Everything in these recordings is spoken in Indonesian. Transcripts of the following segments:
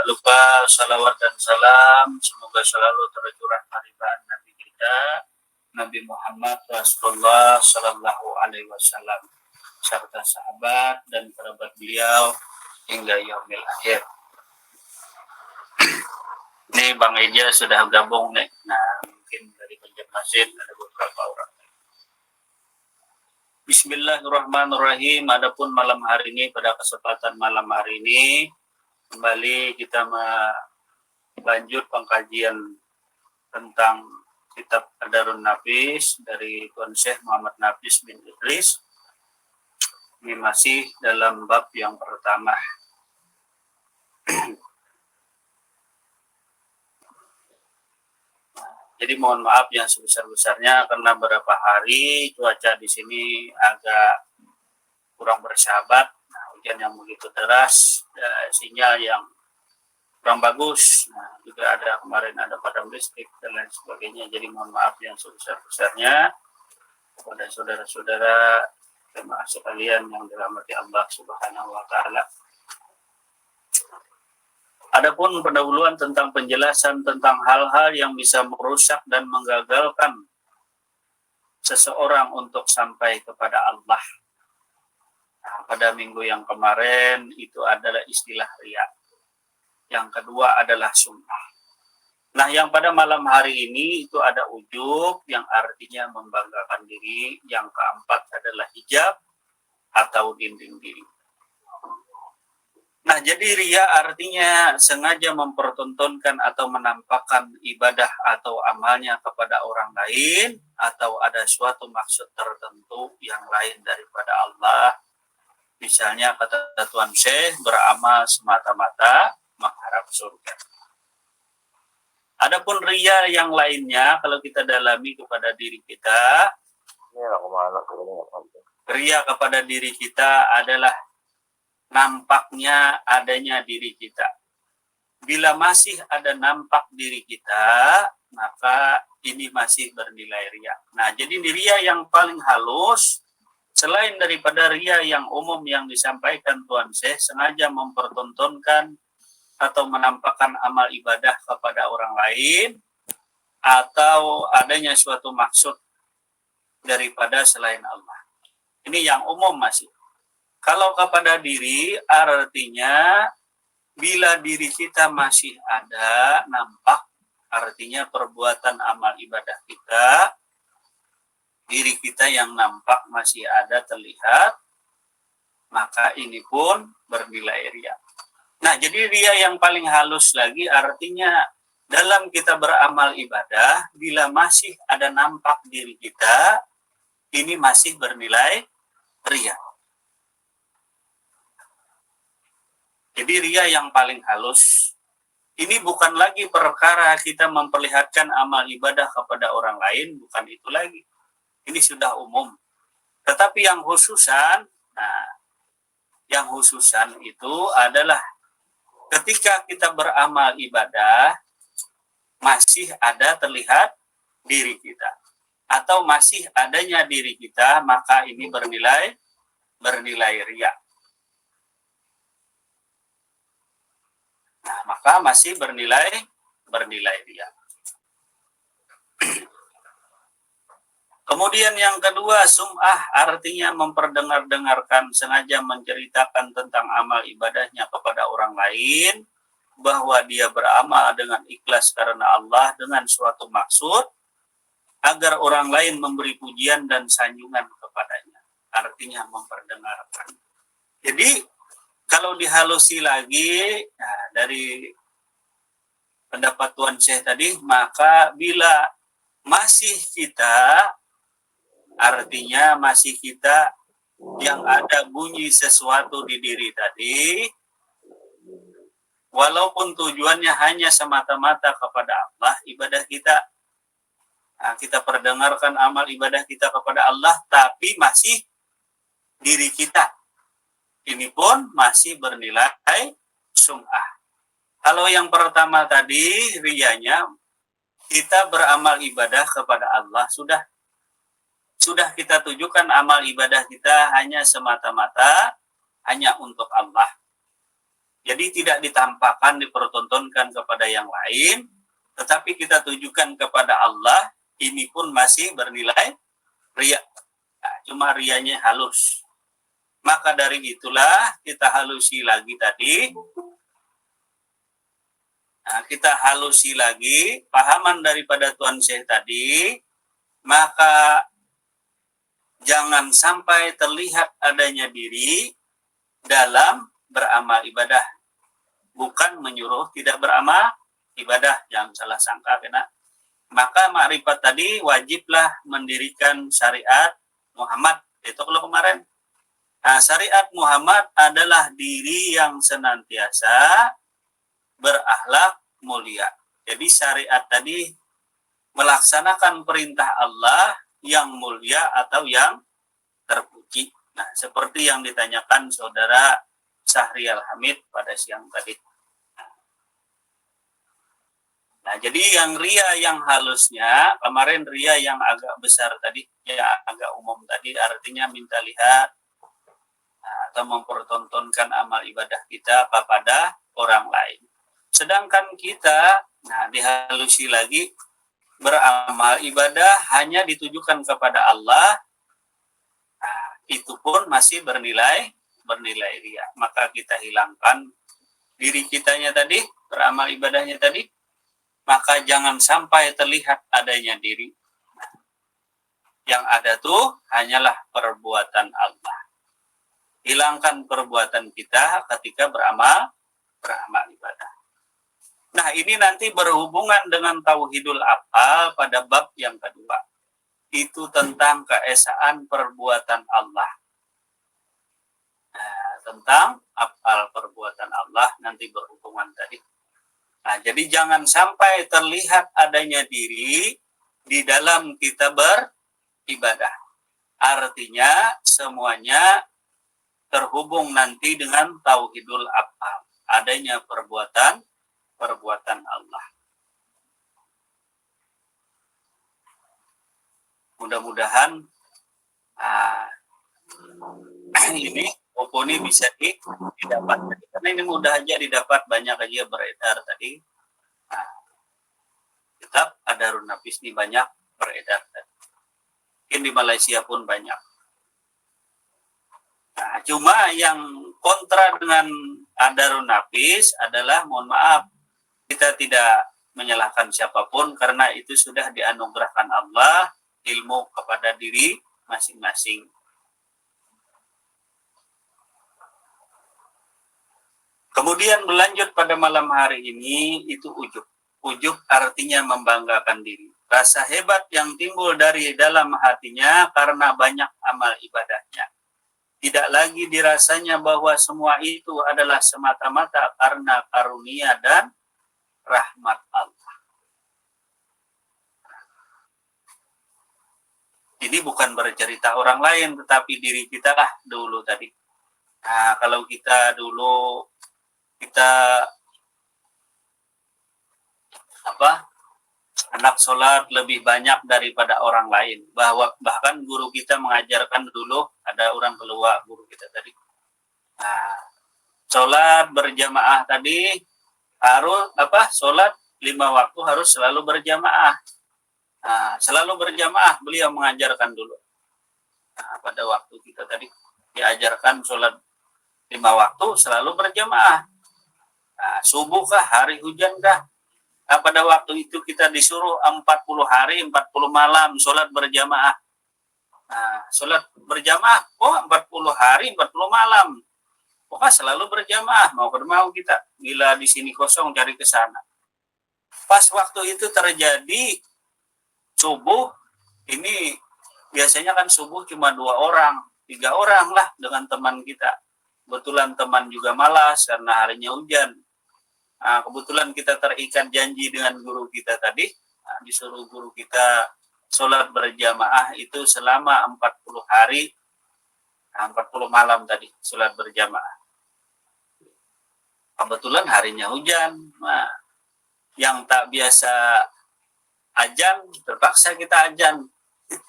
tak lupa salawat dan salam semoga selalu tercurah hariban Nabi kita Nabi Muhammad Rasulullah Sallallahu Alaihi Wasallam serta sahabat dan kerabat beliau hingga yaumil akhir. Ini Bang Eja sudah gabung nih. Nah, mungkin dari Banjarmasin ada beberapa orang. Bismillahirrahmanirrahim. Adapun malam hari ini, pada kesempatan malam hari ini kembali kita melanjut pengkajian tentang kitab Qadarun Nafis dari Tuan Syekh Muhammad Nafis bin Idris. Ini masih dalam bab yang pertama. Jadi mohon maaf yang sebesar-besarnya karena beberapa hari cuaca di sini agak kurang bersahabat. Nah, hujan yang begitu deras, sinyal yang kurang bagus. Nah, juga ada kemarin ada padam listrik dan lain sebagainya. Jadi mohon maaf yang sebesar-besarnya kepada saudara-saudara jemaah sekalian yang dirahmati Allah Subhanahu wa taala. Adapun pendahuluan tentang penjelasan tentang hal-hal yang bisa merusak dan menggagalkan seseorang untuk sampai kepada Allah. Nah, pada minggu yang kemarin itu adalah istilah riya. Yang kedua adalah sum'ah. Nah, yang pada malam hari ini itu ada ujub yang artinya membanggakan diri. Yang keempat adalah hijab atau dinding diri. Nah, jadi riya artinya sengaja mempertontonkan atau menampakkan ibadah atau amalnya kepada orang lain, atau ada suatu maksud tertentu yang lain daripada Allah. Misalnya kata Tuan Syekh, beramal semata-mata mengharap surga. Adapun riya yang lainnya, kalau kita dalami kepada diri kita, riya kepada diri kita adalah nampaknya adanya diri kita. Bila masih ada nampak diri kita, maka ini masih bernilai riya. Nah, jadi riya yang paling halus, selain daripada riya yang umum yang disampaikan Tuan Syekh, sengaja mempertontonkan atau menampakkan amal ibadah kepada orang lain, atau adanya suatu maksud daripada selain Allah. Ini yang umum masih. Kalau kepada diri artinya bila diri kita masih ada nampak, artinya perbuatan amal ibadah kita, diri kita yang nampak masih ada terlihat, maka ini pun bernilai riya. Nah, jadi riya yang paling halus lagi artinya dalam kita beramal ibadah, bila masih ada nampak diri kita, ini masih bernilai riya. Jadi riya yang paling halus, ini bukan lagi perkara kita memperlihatkan amal ibadah kepada orang lain, bukan itu lagi. Ini sudah umum. Tetapi yang khususan, nah, yang khususan itu adalah ketika kita beramal ibadah, masih ada terlihat diri kita. Atau masih adanya diri kita, maka ini bernilai riya. Nah, maka masih bernilai riya. Kemudian yang kedua, sum'ah artinya memperdengar-dengarkan, sengaja menceritakan tentang amal ibadahnya kepada orang lain, bahwa dia beramal dengan ikhlas karena Allah dengan suatu maksud, agar orang lain memberi pujian dan sanjungan kepadanya. Artinya memperdengarkan. Jadi, kalau dihalusi lagi, nah, dari pendapat Tuan Syekh tadi, maka bila masih kita, artinya masih kita yang ada bunyi sesuatu di diri tadi, walaupun tujuannya hanya semata-mata kepada Allah, ibadah kita, nah, kita perdengarkan amal ibadah kita kepada Allah, tapi masih diri kita. Ini pun masih bernilai sum'ah. Kalau yang pertama tadi, riyanya, kita beramal ibadah kepada Allah, sudah kita tujukan amal ibadah kita hanya semata-mata, hanya untuk Allah. Jadi tidak ditampakkan, dipertontonkan kepada yang lain, tetapi kita tujukan kepada Allah, ini pun masih bernilai riya. Nah, cuma rianya halus. Maka dari itulah kita halusi lagi tadi. Nah, kita halusi lagi pahaman daripada Tuan Syekh tadi, maka jangan sampai terlihat adanya diri dalam beramal ibadah. Bukan menyuruh tidak beramal ibadah, jangan salah sangka kena. Maka makrifat tadi wajiblah mendirikan syariat Muhammad. Itu kalau kemarin. Nah, syariat Muhammad adalah diri yang senantiasa berakhlak mulia. Jadi syariat tadi melaksanakan perintah Allah yang mulia atau yang terpuji. Nah, seperti yang ditanyakan saudara Syahrial Hamid pada siang tadi. Nah, jadi yang ria yang halusnya, kemarin ria yang agak besar tadi, yang agak umum tadi, artinya minta lihat atau mempertontonkan amal ibadah kita kepada orang lain. Sedangkan kita, nah dihalusi lagi, beramal ibadah hanya ditujukan kepada Allah, nah, itu pun masih bernilai ria. Maka kita hilangkan diri kitanya tadi, beramal ibadahnya tadi, maka jangan sampai terlihat adanya diri. Yang ada tuh hanyalah perbuatan Allah. Hilangkan perbuatan kita ketika beramal ibadah. Nah, ini nanti berhubungan dengan tauhidul af'al pada bab yang kedua. Itu tentang keesaan perbuatan Allah. Nah, tentang af'al perbuatan Allah nanti berhubungan tadi. Nah, jadi jangan sampai terlihat adanya diri di dalam kita beribadah. Artinya semuanya terhubung nanti dengan tauhidul af'al, adanya perbuatan Allah. Mudah-mudahan ini oponi bisa didapat, karena ini mudah aja didapat, banyak aja beredar tadi. Kitab Adarun Nafis ini banyak beredar tadi. Mungkin di Malaysia pun banyak. Nah, cuma yang kontra dengan Adarun Nafis adalah, mohon maaf, kita tidak menyalahkan siapapun karena itu sudah dianugerahkan Allah ilmu kepada diri masing-masing. Kemudian berlanjut pada malam hari ini, itu ujub. Ujub artinya membanggakan diri. Rasa hebat yang timbul dari dalam hatinya karena banyak amal ibadahnya. Tidak lagi dirasanya bahwa semua itu adalah semata-mata karena karunia dan rahmat Allah. Ini bukan bercerita orang lain, tetapi diri kita lah dulu tadi. Nah, kalau kita dulu anak sholat lebih banyak daripada orang lain, bahkan guru kita mengajarkan dulu, ada orang keluar guru kita tadi, nah, sholat berjamaah tadi harus sholat 5 waktu harus selalu berjamaah. Nah, selalu berjamaah beliau mengajarkan dulu. Nah, pada waktu kita tadi diajarkan sholat 5 waktu selalu berjamaah. Nah, subuh kah, hari hujan kah? Nah, pada waktu itu kita disuruh 40 hari, 40 malam sholat berjamaah. Nah, sholat berjamaah, 40 hari, 40 malam. Pokoknya selalu berjamaah, mau kita. Bila di sini kosong, cari ke sana. Pas waktu itu terjadi subuh, ini biasanya kan subuh cuma 2 orang, 3 orang lah dengan teman kita. Kebetulan teman juga malas karena harinya hujan. Nah, kebetulan kita terikat janji dengan guru kita tadi, disuruh guru kita sholat berjamaah itu selama 40 hari, 40 malam tadi, sholat berjamaah. Kebetulan harinya hujan, nah, yang tak biasa ajan, terpaksa kita ajan,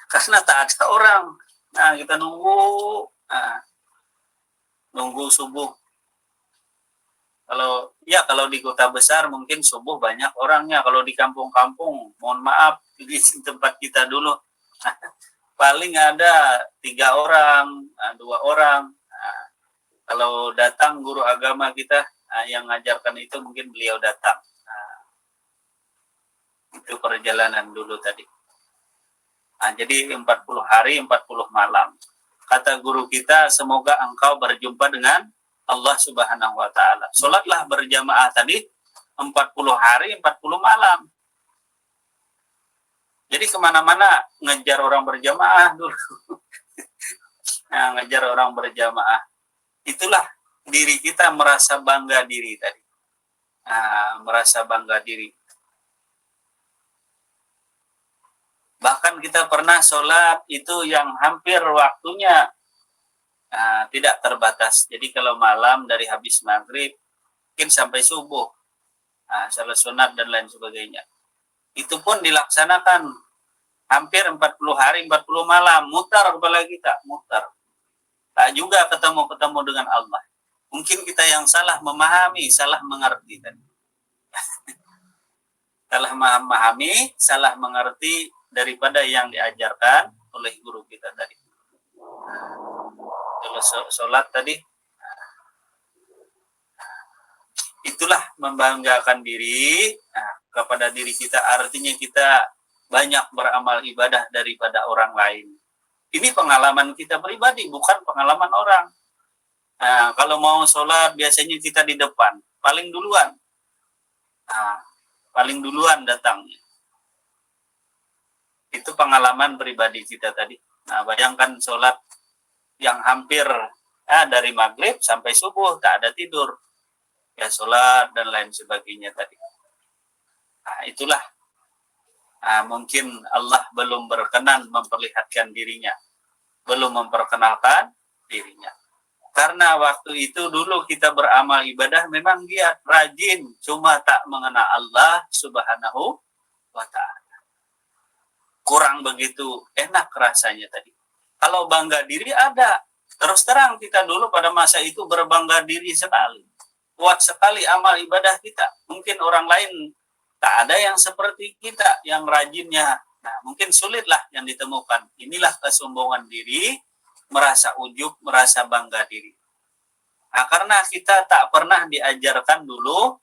karena tak ada orang. Nah, kita nunggu subuh. Kalau di kota besar mungkin subuh banyak orangnya. Kalau di kampung-kampung, mohon maaf, di tempat kita dulu paling ada 3 orang, 2 orang. Kalau datang guru agama kita yang ngajarkan itu mungkin beliau datang. Itu perjalanan dulu tadi. Jadi 40 hari, 40 malam. Kata guru kita, semoga engkau berjumpa dengan Allah Subhanahu wa Ta'ala. Sholatlah berjamaah tadi 40 hari, 40 malam. Jadi kemana-mana ngejar orang berjamaah dulu. Ngejar orang berjamaah. Itulah diri kita merasa bangga diri tadi. Merasa bangga diri. Bahkan kita pernah sholat itu yang hampir waktunya tidak terbatas. Jadi kalau malam dari habis maghrib mungkin sampai subuh, salat sunat dan lain sebagainya. Itu pun dilaksanakan hampir 40 hari, 40 malam. Mutar kepala kita, mutar. Tak juga ketemu dengan Allah. Mungkin kita yang salah memahami, salah mengerti tadi. Salah memahami, salah mengerti daripada yang diajarkan oleh guru kita tadi. Kalau sholat tadi, itulah membanggakan diri kepada diri kita. Artinya kita banyak beramal ibadah daripada orang lain. Ini pengalaman kita pribadi, bukan pengalaman orang. Kalau mau sholat biasanya kita di depan, paling duluan. Paling duluan datangnya. Itu pengalaman pribadi kita tadi. Bayangkan sholat yang hampir dari maghrib sampai subuh tak ada tidur. Ya sholat dan lain sebagainya tadi. Itulah mungkin Allah belum berkenan memperlihatkan dirinya. Belum memperkenalkan dirinya. Karena waktu itu dulu kita beramal ibadah memang dia rajin. Cuma tak mengenal Allah Subhanahu wa Ta'ala. Kurang begitu enak rasanya tadi. Kalau bangga diri ada. Terus terang kita dulu pada masa itu berbangga diri sekali. Kuat sekali amal ibadah kita. Mungkin orang lain tak ada yang seperti kita, yang rajinnya. Mungkin sulitlah yang ditemukan. Inilah kesombongan diri, merasa ujub, merasa bangga diri. Karena kita tak pernah diajarkan dulu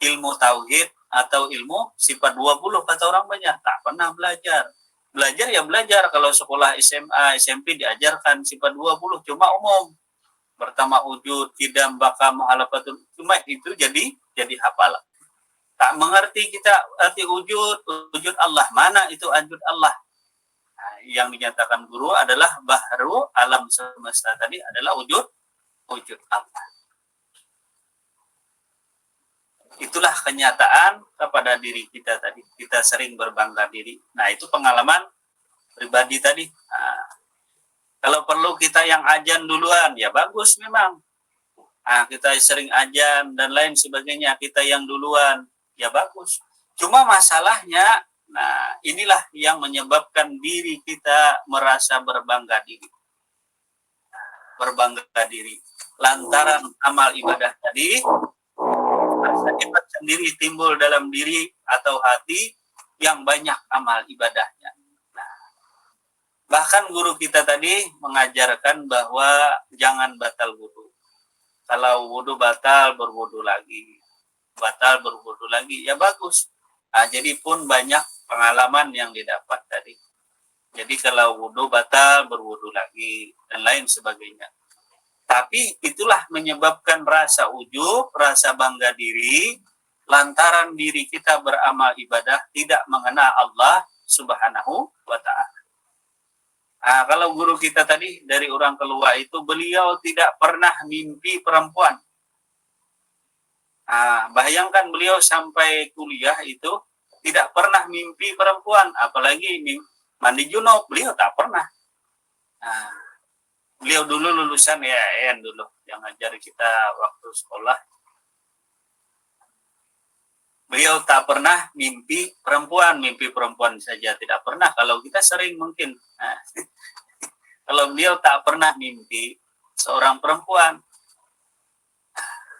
ilmu tauhid, atau ilmu sifat 20 kata orang banyak, tak pernah belajar. Belajar ya belajar, kalau sekolah SMA, SMP diajarkan sifat 20 cuma umum. Pertama wujud, kidam, baka, muhalafatul, cuma itu jadi hafalan. Tak mengerti kita arti wujud Allah, mana itu wujud Allah. Yang dinyatakan guru adalah bahru alam semesta tadi adalah wujud Allah. Itulah kenyataan kepada diri kita tadi. Kita sering berbangga diri. Itu pengalaman pribadi tadi. Kalau perlu kita yang ajan duluan, ya bagus memang. Kita sering ajan dan lain sebagainya. Kita yang duluan, ya bagus. Cuma masalahnya, inilah yang menyebabkan diri kita merasa berbangga diri. Berbangga diri. Lantaran amal ibadah tadi, hebat sendiri timbul dalam diri atau hati yang banyak amal ibadahnya. Bahkan guru kita tadi mengajarkan bahwa jangan batal wudu. Kalau wudu batal, berwudu lagi. Batal, berwudu lagi, ya bagus. Jadi pun banyak pengalaman yang didapat tadi. Jadi kalau wudu batal, berwudu lagi, dan lain sebagainya. Tapi itulah menyebabkan rasa ujub, rasa bangga diri, lantaran diri kita beramal ibadah tidak mengenal Allah Subhanahu wa Ta'ala. Kalau guru kita tadi dari orang keluar itu, beliau tidak pernah mimpi perempuan. Bayangkan beliau sampai kuliah itu tidak pernah mimpi perempuan, apalagi mandi junub, beliau tak pernah. Beliau dulu lulusan YAN dulu yang ngajar kita waktu sekolah. Beliau tak pernah mimpi perempuan saja tidak pernah. Kalau kita sering mungkin. Kalau beliau tak pernah mimpi seorang perempuan.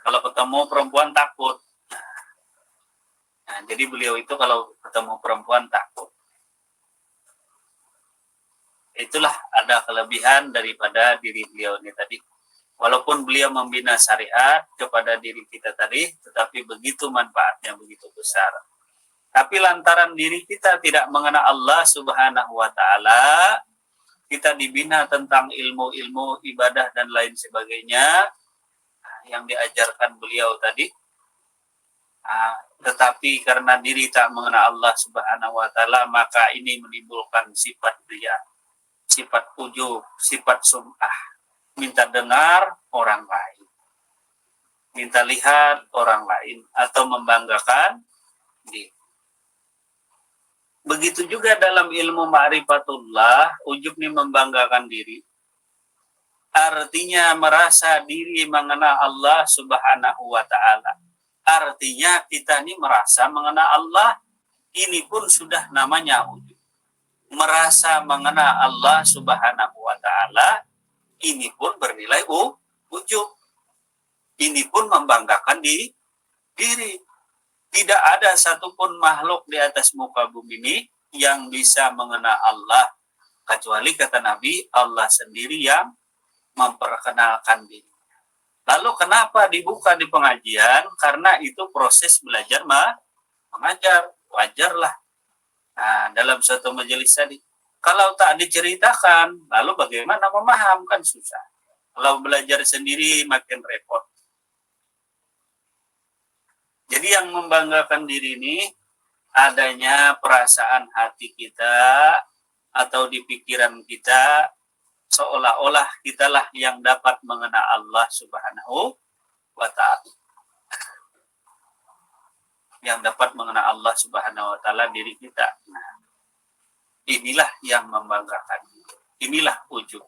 Kalau ketemu perempuan takut. Nah, jadi beliau itu kalau ketemu perempuan takut. Itulah ada kelebihan daripada diri beliau ini tadi. Walaupun beliau membina syariat kepada diri kita tadi, tetapi begitu manfaatnya begitu besar. Tapi lantaran diri kita tidak mengenal Allah Subhanahu wa Ta'ala, kita dibina tentang ilmu-ilmu ibadah dan lain sebagainya yang diajarkan beliau tadi. Tetapi karena diri tak mengenal Allah Subhanahu wa Ta'ala, maka ini menimbulkan sifat riya, sifat ujub, sifat sum'ah, minta dengar orang lain, minta lihat orang lain, atau membanggakan diri. Begitu juga dalam ilmu ma'rifatullah, ujub ini membanggakan diri. Artinya merasa diri mengenal Allah Subhanahu wa Ta'ala. Artinya kita ini merasa mengenal Allah, ini pun sudah namanya ujub. Merasa mengenal Allah Subhanahu wa Ta'ala, ini pun bernilai ujub. Ini pun membanggakan diri. Tidak ada satupun makhluk di atas muka bumi ini yang bisa mengenal Allah, kecuali kata Nabi, Allah sendiri yang memperkenalkan diri. Lalu kenapa dibuka di pengajian? Karena itu proses belajar mengajar, wajarlah. Nah, dalam suatu majelis tadi, kalau tak diceritakan, lalu bagaimana memahamkan? Susah. Kalau belajar sendiri makin repot. Jadi yang membanggakan diri ini adanya perasaan hati kita atau di pikiran kita seolah-olah kitalah yang dapat mengenal Allah Subhanahu wa Ta'ala. Yang dapat mengenal Allah Subhanahu wa Ta'ala diri kita. Nah, inilah yang membanggakan. Inilah ujub.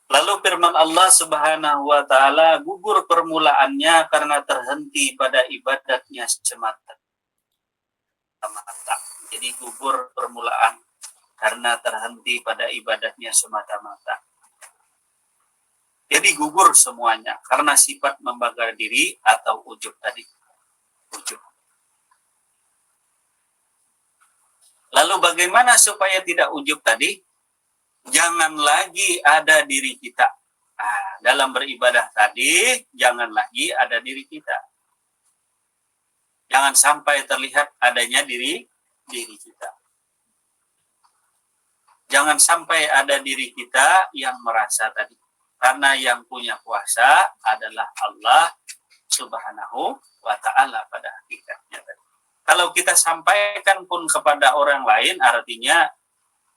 Lalu firman Allah Subhanahu wa Ta'ala, gugur permulaannya karena terhenti pada ibadatnya semata. Jadi gugur permulaan karena terhenti pada ibadatnya semata-mata. Jadi gugur semuanya karena sifat membanggakan diri atau ujub tadi. Ujub. Lalu bagaimana supaya tidak ujub tadi? Jangan lagi ada diri kita. Dalam beribadah tadi, jangan lagi ada diri kita. Jangan sampai terlihat adanya diri kita. Jangan sampai ada diri kita yang merasa tadi. Karena yang punya kuasa adalah Allah Subhanahu wa Ta'ala pada hakikatnya tadi. Kalau kita sampaikan pun kepada orang lain, artinya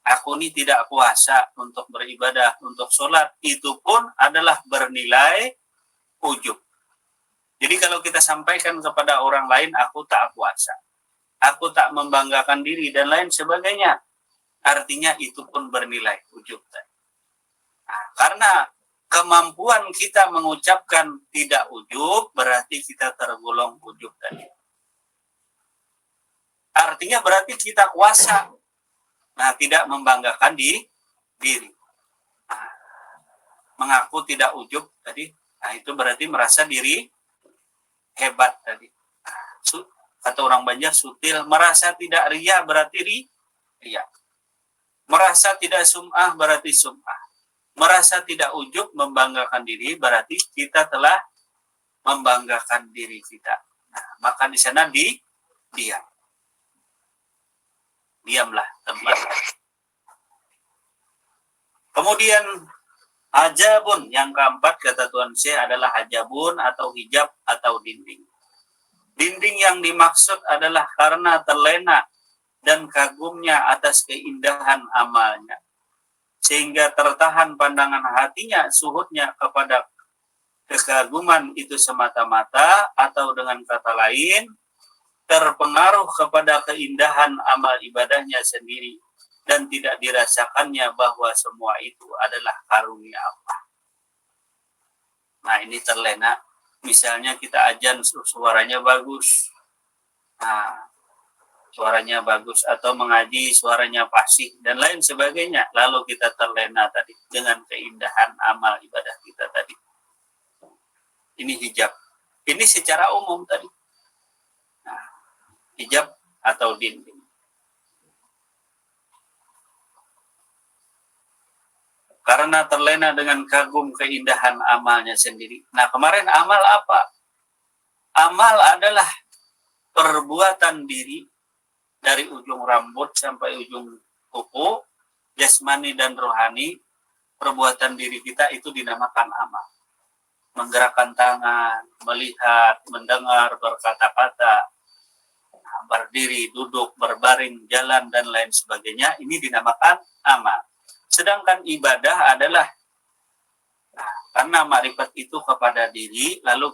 aku ini tidak kuasa untuk beribadah, untuk sholat, itu pun adalah bernilai ujub. Jadi kalau kita sampaikan kepada orang lain, aku tak kuasa, aku tak membanggakan diri, dan lain sebagainya, artinya itu pun bernilai ujub. Nah, karena kemampuan kita mengucapkan tidak ujub, berarti kita tergolong ujub tadi. Artinya berarti kita kuasa. Nah, tidak membanggakan diri. Nah, mengaku tidak ujub tadi. Nah, itu berarti merasa diri hebat tadi. Nah, kata orang Banjar sutil, merasa tidak riya berarti riya. Merasa tidak sum'ah berarti sum'ah. Merasa tidak ujub membanggakan diri berarti kita telah membanggakan diri kita. Nah, maka di sana diam. Diamlah tempat. Kemudian hajabun yang keempat kata Tuan Syekh adalah hajabun atau hijab atau dinding. Dinding yang dimaksud adalah karena terlena dan kagumnya atas keindahan amalnya, sehingga tertahan pandangan hatinya suhudnya kepada kekaguman itu semata-mata, atau dengan kata lain terpengaruh kepada keindahan amal ibadahnya sendiri dan tidak dirasakannya bahwa semua itu adalah karunia Allah. Nah, ini terlena. Misalnya kita ajan suaranya bagus. Nah, suaranya bagus, atau mengaji suaranya fasih dan lain sebagainya, lalu kita terlena tadi dengan keindahan amal ibadah kita tadi. Ini hijab. Ini secara umum tadi. Nah, hijab atau dinding. Karena terlena dengan kagum keindahan amalnya sendiri. Nah, kemarin amal apa? Amal adalah perbuatan diri dari ujung rambut sampai ujung kuku, jasmani dan rohani. Perbuatan diri kita itu dinamakan amal. Menggerakkan tangan, melihat, mendengar, berkata-kata, berdiri, duduk, berbaring, jalan, dan lain sebagainya, ini dinamakan amal. Sedangkan ibadah adalah, karena makrifat itu kepada diri, lalu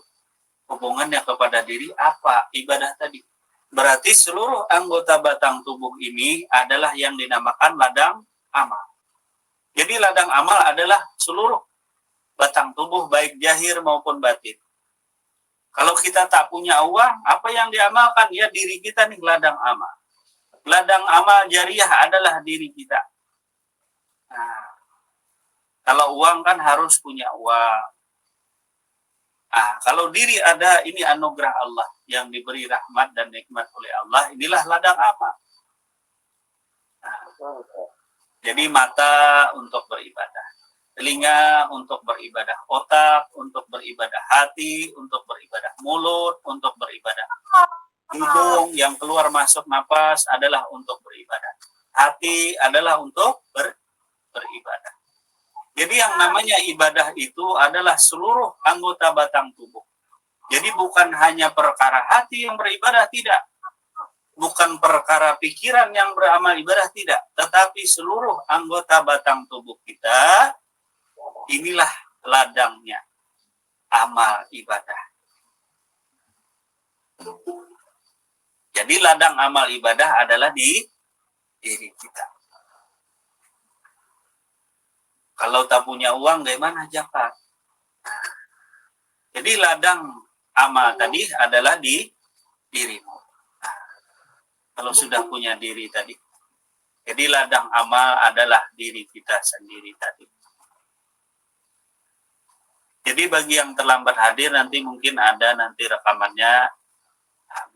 hubungannya kepada diri apa? Ibadah tadi. Berarti seluruh anggota batang tubuh ini adalah yang dinamakan ladang amal. Jadi ladang amal adalah seluruh batang tubuh, baik zahir maupun batin. Kalau kita tak punya uang, apa yang diamalkan? Ya diri kita nih ladang amal. Ladang amal jariah adalah diri kita. Nah, kalau uang kan harus punya uang. Kalau diri ada, ini anugerah Allah yang diberi rahmat dan nikmat oleh Allah. Inilah ladang amal. Jadi mata untuk beribadah, telinga untuk beribadah, otak untuk beribadah, hati untuk beribadah, mulut untuk beribadah, hidung yang keluar masuk napas adalah untuk beribadah, hati adalah untuk beribadah. Jadi yang namanya ibadah itu adalah seluruh anggota batang tubuh. Jadi bukan hanya perkara hati yang beribadah, tidak. Bukan perkara pikiran yang beramal ibadah, tidak. Tetapi seluruh anggota batang tubuh kita, inilah ladangnya amal ibadah. Jadi ladang amal ibadah adalah di diri kita. Kalau tak punya uang, bagaimana zakat? Jadi ladang amal tadi adalah di dirimu. Kalau sudah punya diri tadi. Jadi ladang amal adalah diri kita sendiri tadi. Jadi bagi yang terlambat hadir, nanti mungkin ada nanti rekamannya,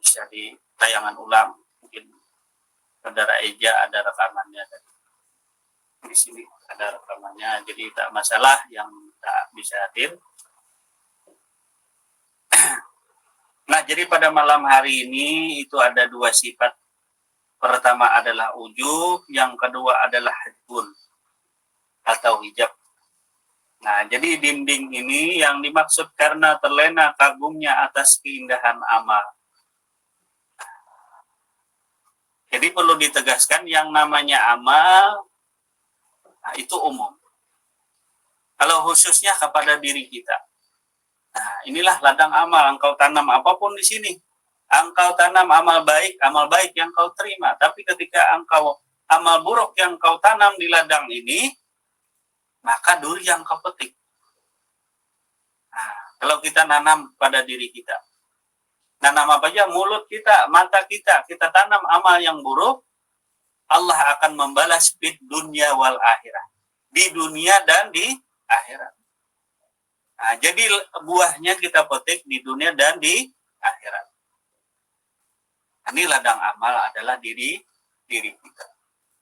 bisa di tayangan ulang. Mungkin saudara Eja ada rekamannya tadi. Di sini ada rekamannya, jadi tak masalah yang tak bisa hadir. Nah, jadi pada malam hari ini itu ada dua sifat. Pertama adalah ujub, yang kedua adalah hijbun atau hijab. Nah, jadi dinding ini yang dimaksud karena terlena kagumnya atas keindahan amal. Jadi perlu ditegaskan yang namanya amal, itu umum. Kalau khususnya kepada diri kita. Nah, inilah ladang amal. Engkau tanam apapun di sini. Engkau tanam amal baik yang kau terima. Tapi ketika engkau amal buruk yang kau tanam di ladang ini, maka duri yang kau petik. Nah, kalau kita nanam pada diri kita. Nanam apa aja? Mulut kita, mata kita. Kita tanam amal yang buruk, Allah akan membalas di dunia wal akhirat. Di dunia dan di akhirat. Nah, jadi buahnya kita petik di dunia dan di akhirat. Ini ladang amal adalah diri kita.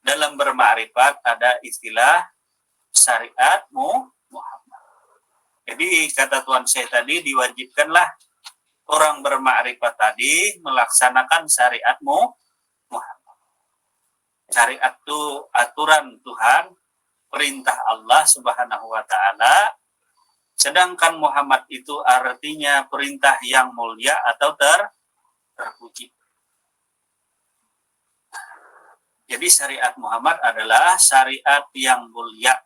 Dalam bermakrifat ada istilah syariat Muhammad. Jadi kata Tuhan saya tadi, diwajibkanlah orang bermakrifat tadi melaksanakan syariat Muhammad. Syariat itu aturan Tuhan, perintah Allah Subhanahu wa Ta'ala. Sedangkan Muhammad itu artinya perintah yang mulia atau terpuji. Jadi syariat Muhammad adalah syariat yang mulia.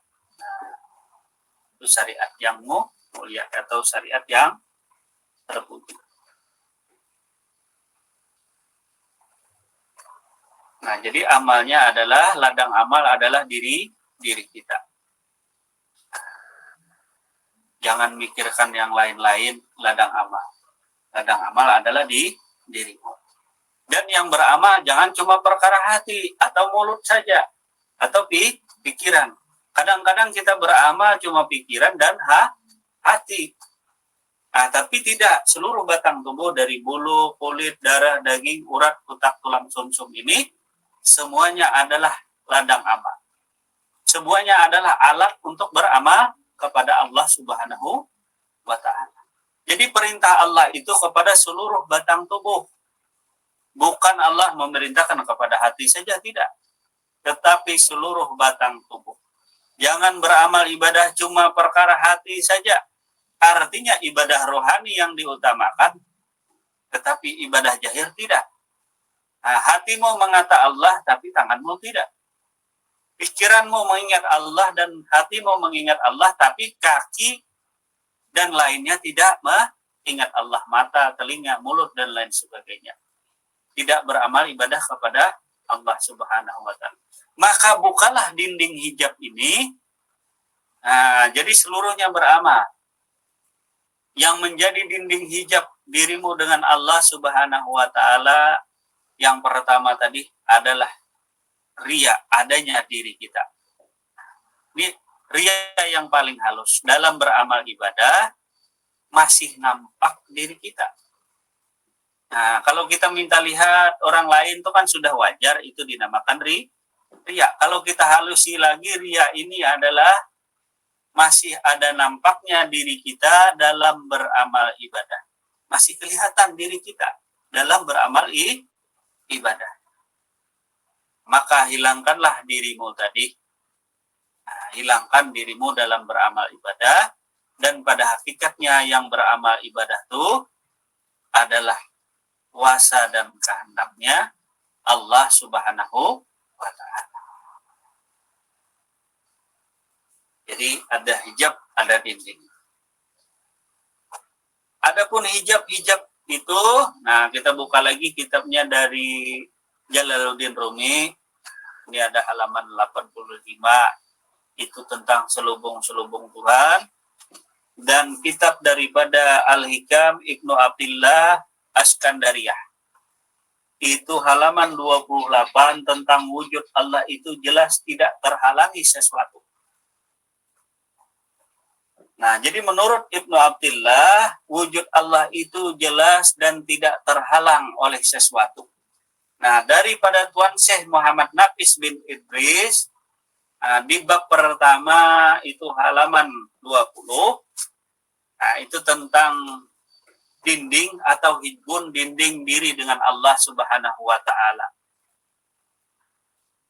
Itu syariat yang mulia atau syariat yang terpuji. Nah, jadi amalnya adalah, ladang amal adalah diri kita. Jangan mikirkan yang lain-lain, ladang amal. Ladang amal adalah di dirimu. Dan yang beramal jangan cuma perkara hati atau mulut saja atau pikiran. Kadang-kadang kita beramal cuma pikiran dan hati. Tapi tidak, seluruh batang tubuh dari bulu, kulit, darah, daging, urat, otak, tulang, sumsum ini semuanya adalah ladang amal. Semuanya adalah alat untuk beramal kepada Allah Subhanahu wa Ta'ala. Jadi perintah Allah itu kepada seluruh batang tubuh. Bukan Allah memerintahkan kepada hati saja, tidak. Tetapi seluruh batang tubuh. Jangan beramal ibadah cuma perkara hati saja. Artinya ibadah rohani yang diutamakan, tetapi ibadah zahir tidak. Hatimu mengata Allah, tapi tanganmu tidak. Pikiranmu mengingat Allah dan hatimu mengingat Allah, tapi kaki dan lainnya tidak mengingat Allah. Mata, telinga, mulut, dan lain sebagainya. Tidak beramal ibadah kepada Allah Subhanahu wa Ta'ala. Maka bukalah dinding hijab ini. Jadi seluruhnya beramal. Yang menjadi dinding hijab dirimu dengan Allah Subhanahu wa Ta'ala, yang pertama tadi adalah riya, adanya diri kita. Ini riya yang paling halus. Dalam beramal ibadah masih nampak diri kita. Nah, kalau kita minta lihat orang lain itu kan sudah wajar, itu dinamakan riya. Kalau kita halusi lagi, riya ini adalah masih ada nampaknya diri kita dalam beramal ibadah. Masih kelihatan diri kita dalam beramal ibadah. Maka hilangkanlah dirimu tadi. Hilangkan dirimu dalam beramal ibadah. Dan pada hakikatnya yang beramal ibadah itu adalah kuasa dan kehendaknya Allah Subhanahu wa Ta'ala. Jadi ada hijab, ada dinding. Adapun hijab-hijab itu, kita buka lagi kitabnya dari Jalaluddin Rumi. Ini ada halaman 85. Itu tentang selubung-selubung Tuhan. Dan kitab daripada Al-Hikam Ibnu Abdillah Askandariyah. Itu halaman 28 tentang wujud Allah itu jelas tidak terhalangi sesuatu. Jadi menurut Ibnu Abdillah, wujud Allah itu jelas dan tidak terhalang oleh sesuatu. Daripada Tuan Syekh Muhammad Nafis bin Idris, di bab pertama itu halaman 20, itu tentang dinding atau hijbun, dinding diri dengan Allah Subhanahu wa Ta'ala.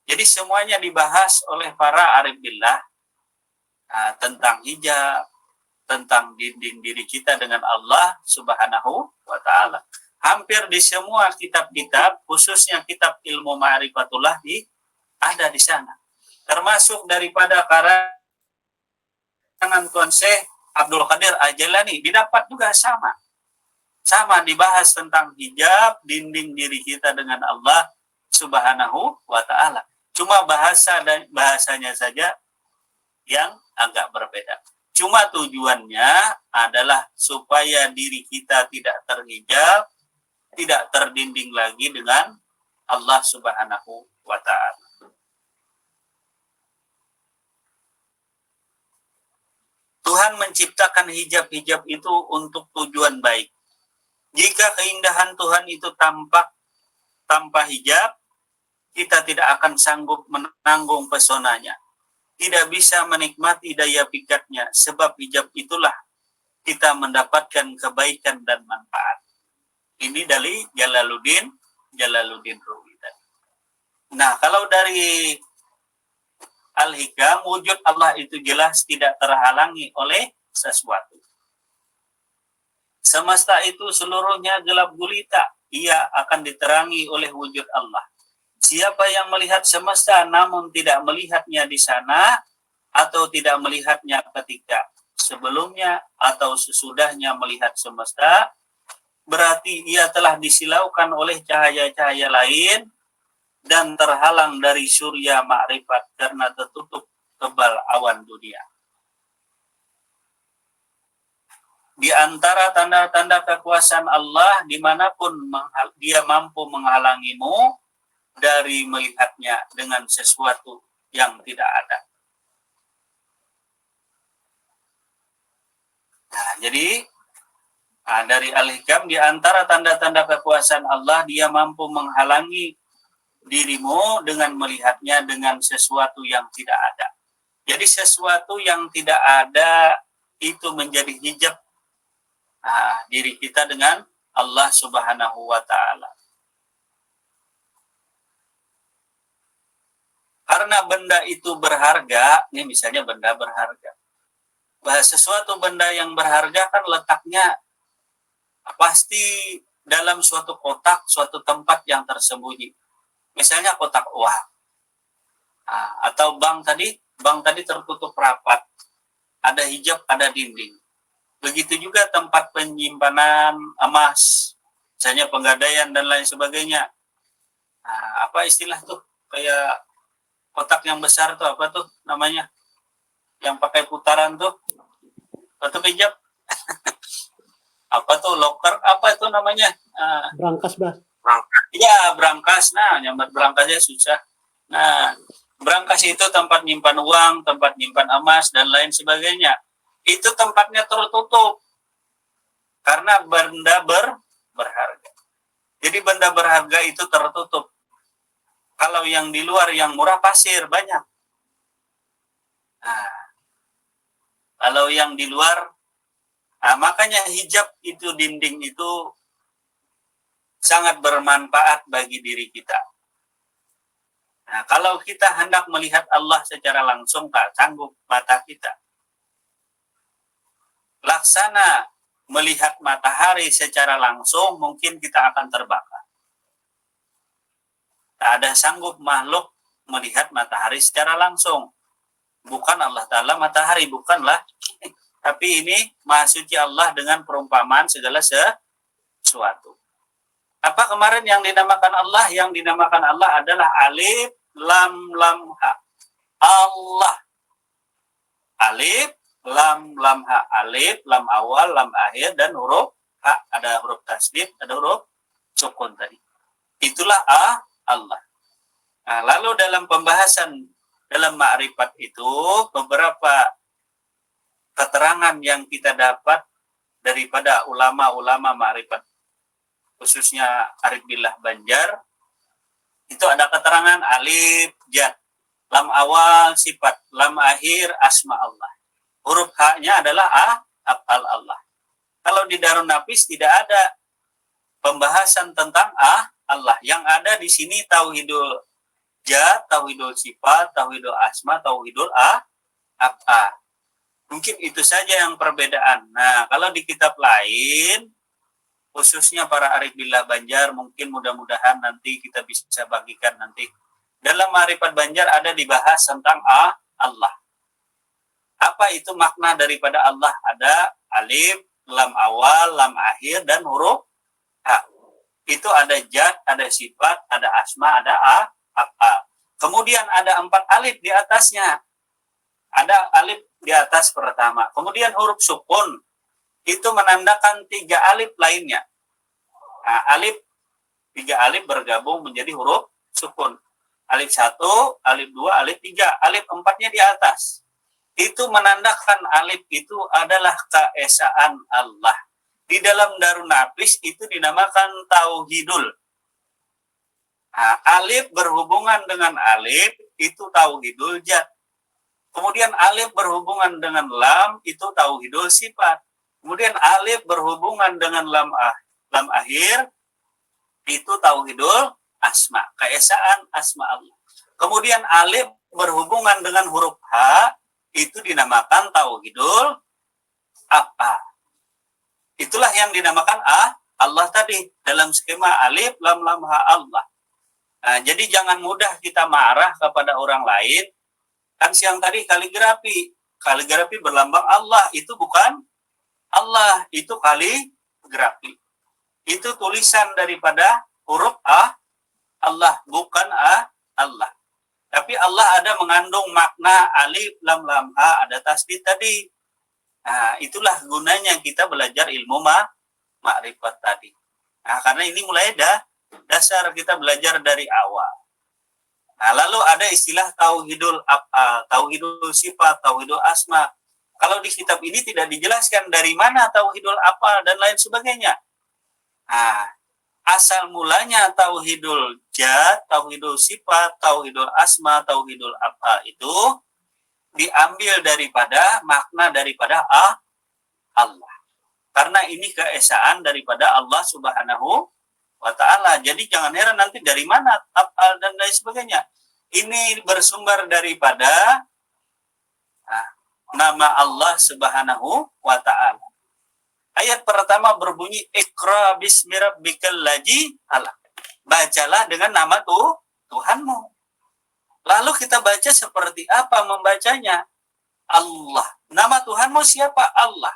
Jadi semuanya dibahas oleh para arif billah, tentang hijab, tentang dinding diri kita dengan Allah Subhanahu wa Ta'ala. Hampir di semua kitab-kitab, khususnya kitab ilmu ma'rifatullah ada di sana. Termasuk daripada karangan Tuan Syekh Abdul Qadir Al-Jailani, didapat juga sama. Sama dibahas tentang hijab, dinding diri kita dengan Allah Subhanahu wa Ta'ala. Cuma bahasanya saja yang agak berbeda. Cuma tujuannya adalah supaya diri kita tidak terhijab, tidak terdinding lagi dengan Allah Subhanahu wa Ta'ala. Tuhan menciptakan hijab-hijab itu untuk tujuan baik. Jika keindahan Tuhan itu tampak tanpa hijab, kita tidak akan sanggup menanggung pesonanya. Tidak bisa menikmati daya pikatnya, sebab hijab itulah kita mendapatkan kebaikan dan manfaat. Ini dari Jalaluddin Rumi. Kalau dari Al-Hikam, wujud Allah itu jelas tidak terhalangi oleh sesuatu. Semesta itu seluruhnya gelap gulita, ia akan diterangi oleh wujud Allah. Siapa yang melihat semesta namun tidak melihatnya di sana atau tidak melihatnya ketika sebelumnya atau sesudahnya melihat semesta, berarti ia telah disilaukan oleh cahaya-cahaya lain dan terhalang dari surya ma'rifat karena tertutup tebal awan dunia. di antara tanda-tanda kekuasaan Allah dimanapun dia mampu menghalangimu dari melihatnya dengan sesuatu yang tidak ada. Nah, jadi dari Al-Hikam, di antara tanda-tanda kekuasaan Allah, dia mampu menghalangi dirimu dengan melihatnya dengan sesuatu yang tidak ada. Jadi sesuatu yang tidak ada itu menjadi hijab diri kita dengan Allah Subhanahu wa Ta'ala. Karena benda itu berharga, ini misalnya benda berharga. Sesuatu benda yang berharga kan letaknya pasti dalam suatu kotak, suatu tempat yang tersembunyi. Misalnya kotak uang. Atau bank tadi tertutup rapat. Ada hijab, ada dinding. Begitu juga tempat penyimpanan emas. Misalnya penggadaian dan lain sebagainya. Apa istilah tuh? Kayak kotak yang besar tuh, apa tuh namanya? Yang pakai putaran tuh. Itu hijab. Apa tuh loker, apa itu namanya? Brankas, Bas. Iya, brankas. Nah, nyambat brankasnya susah. Nah, brankas itu tempat nyimpan uang, tempat nyimpan emas, dan lain sebagainya. Itu tempatnya tertutup. Karena benda berharga. Jadi benda berharga itu tertutup. Kalau yang di luar, yang murah pasir, banyak. Nah, kalau yang di luar, makanya hijab itu, dinding itu sangat bermanfaat bagi diri kita. Nah, kalau kita hendak melihat Allah secara langsung, tak sanggup mata kita. Laksana melihat matahari secara langsung, mungkin kita akan terbakar. Tak ada sanggup makhluk melihat matahari secara langsung. Bukan Allah Ta'ala matahari, bukanlah. Tapi ini Maha Suci Allah dengan perumpamaan segala sesuatu. Apa kemarin yang dinamakan Allah? Yang dinamakan Allah adalah Alif, Lam, Ha. Allah. Alif, Lam, Ha. Alif, Lam awal, Lam akhir, dan huruf Ha. Ada huruf tasdid, ada huruf sukun tadi. Itulah Allah. Nah, lalu dalam pembahasan dalam ma'rifat itu, beberapa keterangan yang kita dapat daripada ulama-ulama ma'rifat, khususnya Arif Billah Banjar, itu ada keterangan alif, jad, lam awal sifat, lam akhir asma Allah. Huruf H-nya adalah af'al Allah. Kalau di Darun Nafis tidak ada pembahasan tentang Allah. Yang ada di sini tauhidul jad, tauhidul sifat, tauhidul asma, tauhidul af'al. Mungkin itu saja yang perbedaan. Nah, kalau di kitab lain, khususnya para Arif Billah Banjar, mungkin mudah-mudahan nanti kita bisa bagikan nanti. Dalam Ma'rifat Banjar ada dibahas tentang Allah. Apa itu makna daripada Allah? Ada alif, lam awal, lam akhir, dan huruf H. Itu ada jad, ada sifat, ada asma, ada af'al. Kemudian ada 4 alif di atasnya. Ada alif di atas pertama. Kemudian huruf sukun itu menandakan 3 alif lainnya. Nah, alif 3 alif bergabung menjadi huruf sukun. Alif 1, alif 2, alif 3. Alif 4-nya di atas. Itu menandakan alif itu adalah keesaan Allah. Di dalam Darun Nafis itu dinamakan tauhidul. Nah, alif berhubungan dengan alif itu tauhidul jad. Kemudian alif berhubungan dengan lam itu tauhidul sifat. Kemudian alif berhubungan dengan lam akhir itu tauhidul asma, keesaan asma Allah. Kemudian alif berhubungan dengan huruf H itu dinamakan tauhidul apa. Itulah yang dinamakan Allah tadi dalam skema alif lam H Allah. Nah, jadi jangan mudah kita marah kepada orang lain. Kan siang tadi kaligrafi berlambang Allah, itu bukan Allah, itu kaligrafi. Itu tulisan daripada huruf Allah, bukan Allah. Tapi Allah ada mengandung makna alif lam H, ada tasdid tadi. Nah, itulah gunanya kita belajar ilmu makrifat tadi. Nah, karena ini mulai dasar kita belajar dari awal. Nah, lalu ada istilah tauhidul af'al, tauhidul sifat, tauhidul asma. Kalau di kitab ini tidak dijelaskan dari mana tauhidul af'al dan lain sebagainya. Nah, asal mulanya tauhidul zat, tauhidul sifat, tauhidul asma, tauhidul af'al itu diambil daripada makna daripada Allah. Karena ini keesaan daripada Allah Subhanahu wa ta'ala. Jadi jangan heran nanti dari mana af'al dan lain sebagainya. Ini bersumber daripada nama Allah Subhanahu wa ta'ala. Ayat pertama berbunyi Iqra bismi rabbikal ladzi khalaq. Bacalah dengan nama Tuhanmu. Lalu kita baca seperti apa membacanya? Allah. Nama Tuhanmu siapa? Allah.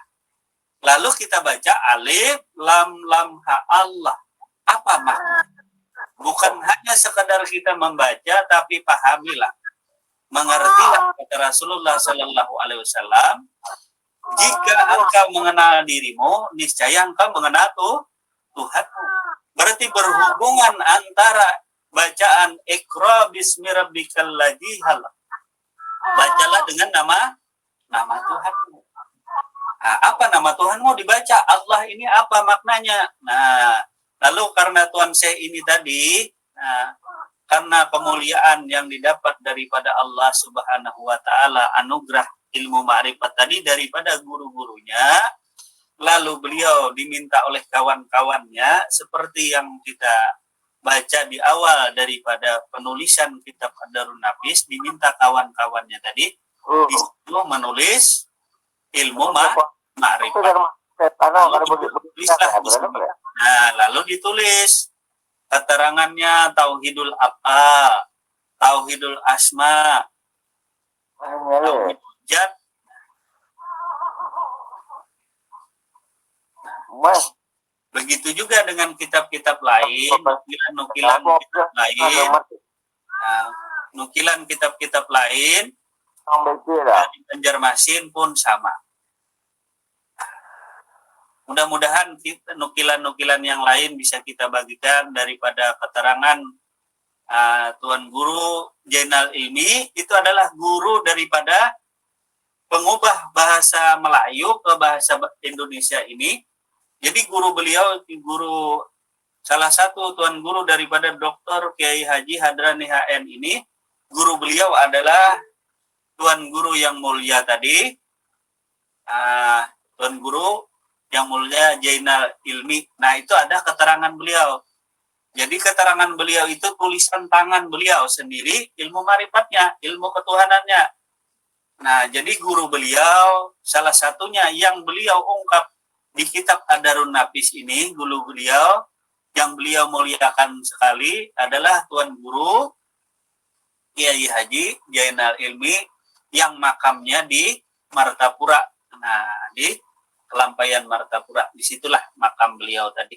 Lalu kita baca alif lam lam ha Allah. Apa makna? Bukan hanya sekadar kita membaca, tapi pahamilah, mengertilah kata Rasulullah Sallallahu Alaihi Wasallam. Jika engkau mengenal dirimu, niscaya engkau mengenal Tuhanmu. Berarti berhubungan antara bacaan Iqra bismi rabbikal ladzi khalaq. Bacalah dengan nama Tuhanmu. Nah, apa nama Tuhanmu dibaca? Allah ini apa maknanya? Nah, lalu karena Tuan Syekh ini tadi, karena kemuliaan yang didapat daripada Allah Subhanahu wa ta'ala, anugerah ilmu ma'rifat tadi daripada guru-gurunya, lalu beliau diminta oleh kawan-kawannya, seperti yang kita baca di awal daripada penulisan kitab Qadarun Nafis, diminta kawan-kawannya tadi disuruh menulis ilmu ma'rifat. Nah, lalu ditulis keterangannya tauhidul af'al, tauhidul asma, tauhidul zat. Begitu juga dengan kitab-kitab lain, nukilan-nukilan kitab lain, nukilan kitab-kitab lain di Banjarmasin pun sama. Mudah-mudahan nukilan-nukilan yang lain bisa kita bagikan daripada keterangan Tuan Guru Jainal Ilmi. Itu adalah guru daripada pengubah bahasa Melayu ke bahasa Indonesia ini. Jadi guru beliau, salah satu Tuan Guru daripada Dr. Kiai Haji Hadrani HN ini, guru beliau adalah Tuan Guru yang mulia tadi, Tuan Guru yang mulia Jainal Ilmi. Nah, itu ada keterangan beliau. Jadi keterangan beliau itu tulisan tangan beliau sendiri, ilmu marifatnya, ilmu ketuhanannya. Nah, jadi guru beliau, salah satunya yang beliau ungkap di kitab Qadarun Nafis ini, guru beliau yang beliau muliakan sekali adalah Tuan Guru Kiai Haji Jainal Ilmi yang makamnya di Martapura. Nah, di Kelampaian Martapura, disitulah makam beliau tadi.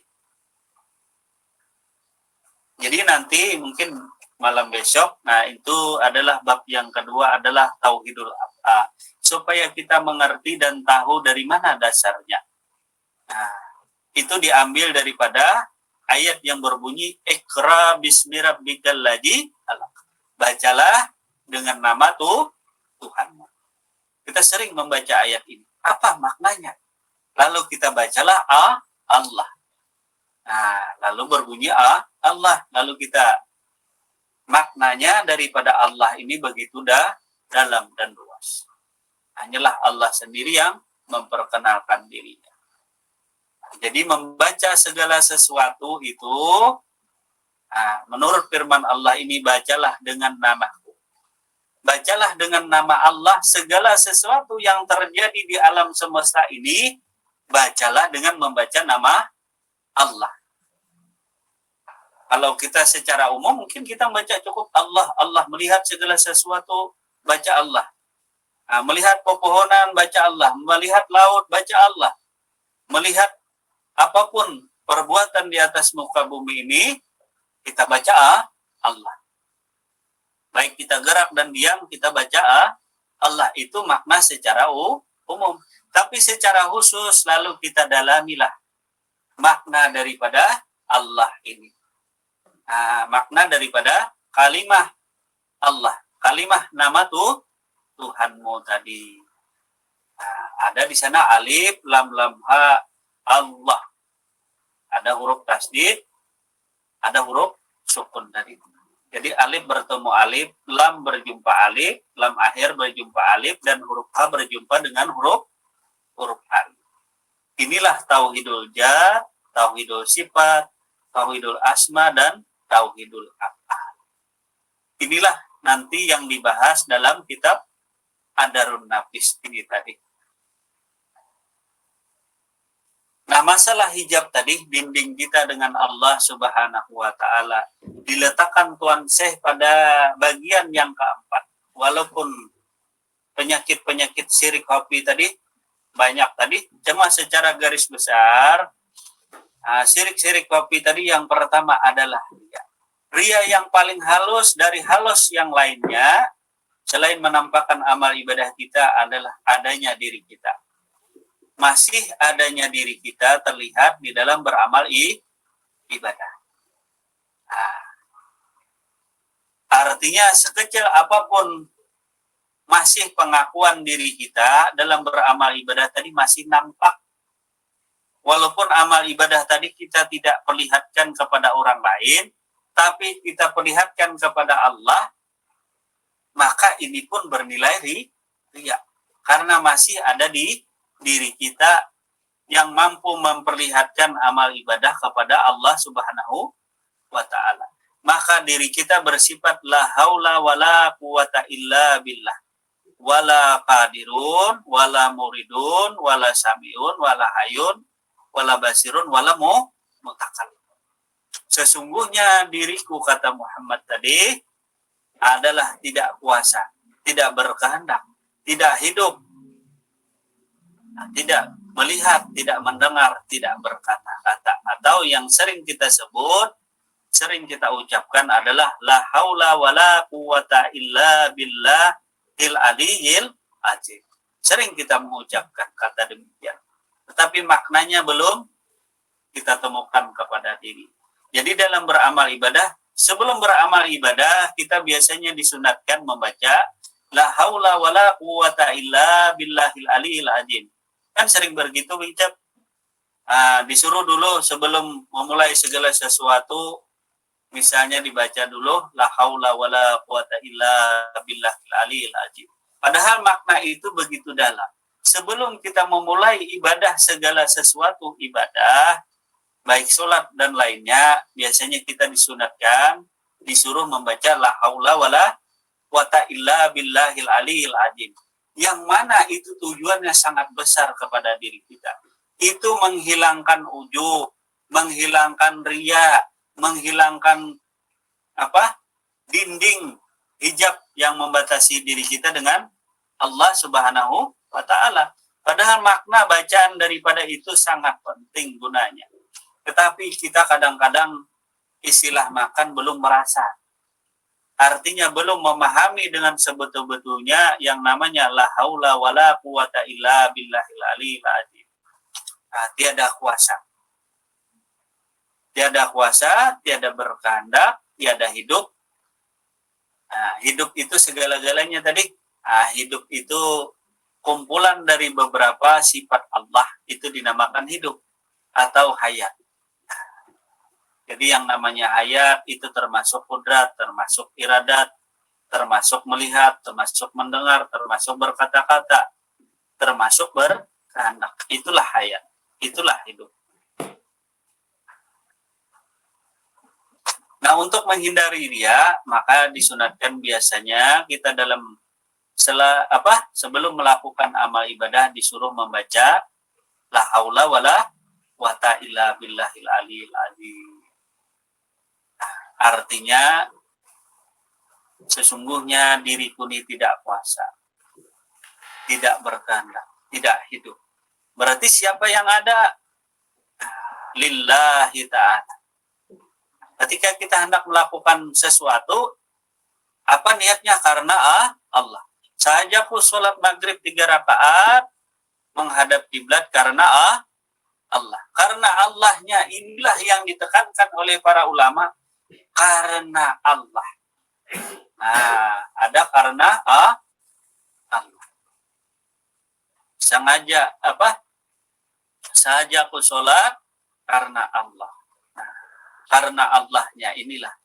Jadi nanti mungkin malam besok, nah itu adalah bab yang kedua adalah tauhidul af'al, supaya kita mengerti dan tahu dari mana dasarnya. Nah, itu diambil daripada ayat yang berbunyi Iqra bismi rabbikal ladzi khalaq. Bacalah dengan nama Tuhanmu. Kita sering membaca ayat ini. Apa maknanya? Lalu kita bacalah Allah. Nah, lalu berbunyi Allah. Lalu kita maknanya daripada Allah ini begitu dalam dan luas. Hanyalah Allah sendiri yang memperkenalkan dirinya. Jadi membaca segala sesuatu itu, menurut firman Allah ini, bacalah dengan namaku. Bacalah dengan nama Allah segala sesuatu yang terjadi di alam semesta ini. Bacalah dengan membaca nama Allah. Kalau kita secara umum mungkin kita baca cukup Allah. Allah melihat segala sesuatu, baca Allah. Melihat pepohonan, baca Allah. Melihat laut, baca Allah. Melihat apapun perbuatan di atas muka bumi ini, kita baca Allah. Baik kita gerak dan diam, kita baca Allah. Itu makna secara umum. Tapi secara khusus lalu kita dalamilah makna daripada Allah ini. Makna daripada kalimah Allah, kalimah nama Tuhanmu tadi. Ada di sana alif, lam, ha, Allah. Ada huruf tasdid, ada huruf sukun tadi. Jadi alif bertemu alif, lam berjumpa alif, lam akhir berjumpa alif, dan huruf ha berjumpa dengan huruf alif. Inilah tauhidul zat, tauhidul sifat, tauhidul asma, dan tauhidul af'al. Inilah nanti yang dibahas dalam kitab Adarun Nafis ini tadi. Nah, masalah hijab tadi, dinding kita dengan Allah Subhanahu wa Ta'ala, diletakkan Tuan Syekh pada bagian yang keempat. Walaupun penyakit-penyakit syirik kopi tadi banyak tadi, cuma secara garis besar, syirik kopi tadi yang pertama adalah ria. Ria yang paling halus dari halus yang lainnya, selain menampakkan amal ibadah kita, adalah adanya diri kita. Masih adanya diri kita terlihat di dalam beramal ibadah. Artinya sekecil apapun masih pengakuan diri kita dalam beramal ibadah tadi masih nampak. Walaupun amal ibadah tadi kita tidak perlihatkan kepada orang lain, tapi kita perlihatkan kepada Allah, maka ini pun bernilai ria. Karena masih ada di diri kita yang mampu memperlihatkan amal ibadah kepada Allah Subhanahu wa Ta'ala. Maka diri kita bersifat la haula wala quwata illa billah. Wala qadirun, wala muridun, wala samiun, wala hayun, wala basirun, wala mutakal. Sesungguhnya diriku, kata Muhammad tadi, adalah tidak kuasa, tidak berkehendak, tidak hidup, tidak melihat, tidak mendengar, tidak berkata-kata. Atau yang sering kita sebut, sering kita ucapkan adalah la haula wala quwata illa billahil aliyyil azim. Sering kita mengucapkan kata demikian. Tetapi maknanya belum kita temukan kepada diri. Jadi dalam beramal ibadah, sebelum beramal ibadah, kita biasanya disunatkan membaca la haula wala quwata illa billahil aliyyil azim. Kan sering begitu ucap. Disuruh dulu sebelum memulai segala sesuatu, misalnya dibaca dulu la haula wala quwata illa billahil aliyyil azim. Padahal makna itu begitu dalam. Sebelum kita memulai ibadah segala sesuatu ibadah, baik sholat dan lainnya, biasanya kita disunatkan, disuruh membaca la haula wala quwata illa billahil aliyyil azim. Yang mana itu tujuannya sangat besar kepada diri kita. Itu menghilangkan ujub, menghilangkan ria, menghilangkan dinding hijab yang membatasi diri kita dengan Allah Subhanahu wa Ta'ala. Padahal makna bacaan daripada itu sangat penting gunanya. Tetapi kita kadang-kadang istilah makan belum merasa. Artinya belum memahami dengan sebetul-betulnya yang namanya la haula wala quwata illa billahil aliyyil azim. Tiada kuasa. Tiada kuasa, tiada berkehendak, tiada hidup. Hidup itu segala-galanya tadi. Hidup itu kumpulan dari beberapa sifat Allah, itu dinamakan hidup atau hayat. Jadi yang namanya hayat itu termasuk kudrat, termasuk iradat, termasuk melihat, termasuk mendengar, termasuk berkata-kata, termasuk berkehendak. Itulah hayat, itulah hidup. Nah, untuk menghindari ria, maka disunatkan biasanya kita sebelum melakukan amal ibadah disuruh membaca la haula wala quwata illa billahil aliyyil azim. Artinya sesungguhnya diriku ini tidak kuasa, tidak berkehendak, tidak hidup. Berarti siapa yang ada? Lillahi ta'ala. Ketika kita hendak melakukan sesuatu, apa niatnya? Karena Allah. Sahaja pun sholat maghrib 3 rakaat, menghadap kiblat karena Allah. Karena Allahnya inilah yang ditekankan oleh para ulama, karena Allah. Nah, ada karena Allah. Sengaja saja aku sholat karena Allah. Nah, karena Allahnya inilah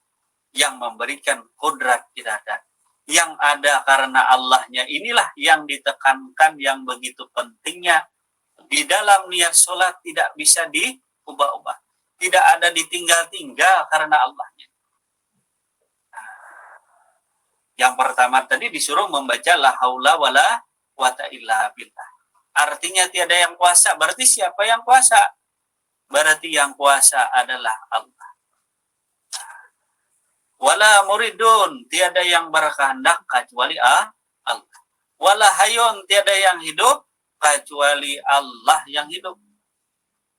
yang memberikan kodrat iradat. Yang ada karena Allahnya inilah yang ditekankan, yang begitu pentingnya di dalam niat sholat tidak bisa diubah-ubah. Tidak ada ditinggal-tinggal karena Allahnya. Yang pertama tadi disuruh membaca la haula wala quwata illa billah. Artinya tiada yang kuasa. Berarti siapa yang kuasa? Berarti yang kuasa adalah Allah. Wala muridun, tiada yang berkehendak kecuali Allah. Wala hayun, tiada yang hidup kecuali Allah yang hidup.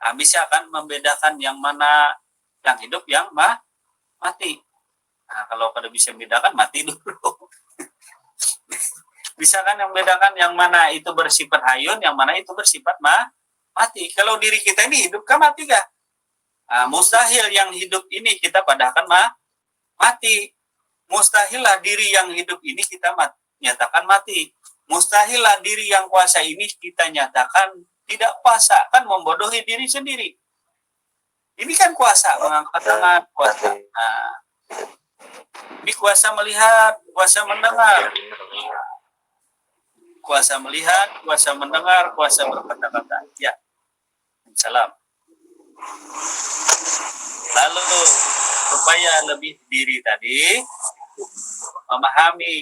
Nah, bisa kan membedakan yang mana yang hidup, yang mati. Nah, kalau kada bisa membedakan, mati dulu. Bisa kan yang membedakan yang mana itu bersifat hayun, yang mana itu bersifat mati. Kalau diri kita ini hidup kah mati kah? Nah, mustahil yang hidup ini kita padahkan mati. Mustahillah diri yang hidup ini kita nyatakan mati. Mustahillah diri yang kuasa ini kita nyatakan tidak kuasa. Kan membodohi diri sendiri. Ini kan kuasa, mengangkat tangan, kuasa. Nah, ini kuasa melihat, kuasa mendengar. Kuasa melihat, kuasa mendengar, kuasa berkata-kata. Ya. Salam. Lalu supaya lebih diri tadi memahami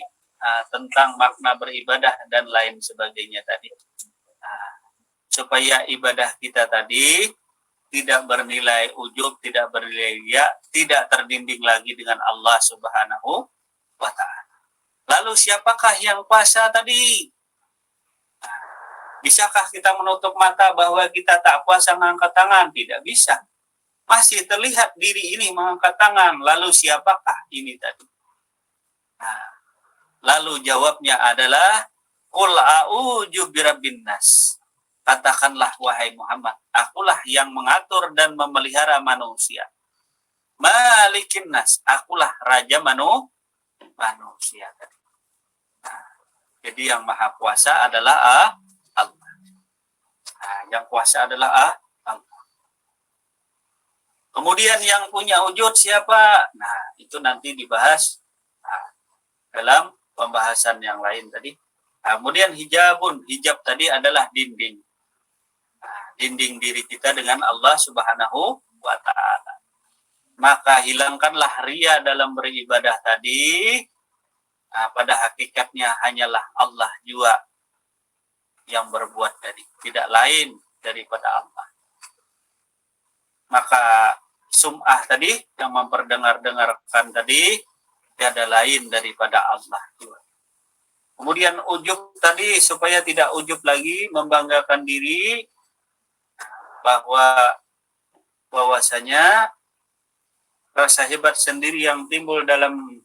tentang makna beribadah dan lain sebagainya tadi. Supaya ibadah kita tadi tidak bernilai ujub, tidak bernilai riya, tidak terdinding lagi dengan Allah Subhanahu wa ta'ala. Lalu siapakah yang kuasa tadi? Bisakah kita menutup mata bahwa kita tak kuasa mengangkat tangan? Tidak bisa. Masih terlihat diri ini mengangkat tangan. Lalu siapakah ini tadi? Nah, lalu jawabnya adalah Qul a'udzu birabbin nas. Katakanlah wahai Muhammad, akulah yang mengatur dan memelihara manusia. Malikin nas, akulah raja manusia tadi. Nah, jadi yang maha kuasa adalah Allah. Nah, yang kuasa adalah Allah. Kemudian yang punya wujud siapa? Nah, itu nanti dibahas dalam pembahasan yang lain tadi. Nah, kemudian hijabun, hijab tadi adalah dinding. Nah, dinding diri kita dengan Allah Subhanahu wa ta'ala. Maka hilangkanlah riya dalam beribadah tadi. Nah, pada hakikatnya hanyalah Allah jua yang berbuat tadi, tidak lain daripada Allah. Maka sum'ah tadi yang memperdengar-dengarkan tadi tiada lain daripada Allah juga. Kemudian ujub tadi supaya tidak ujub lagi, membanggakan diri bahwasanya rasa hebat sendiri yang timbul dalam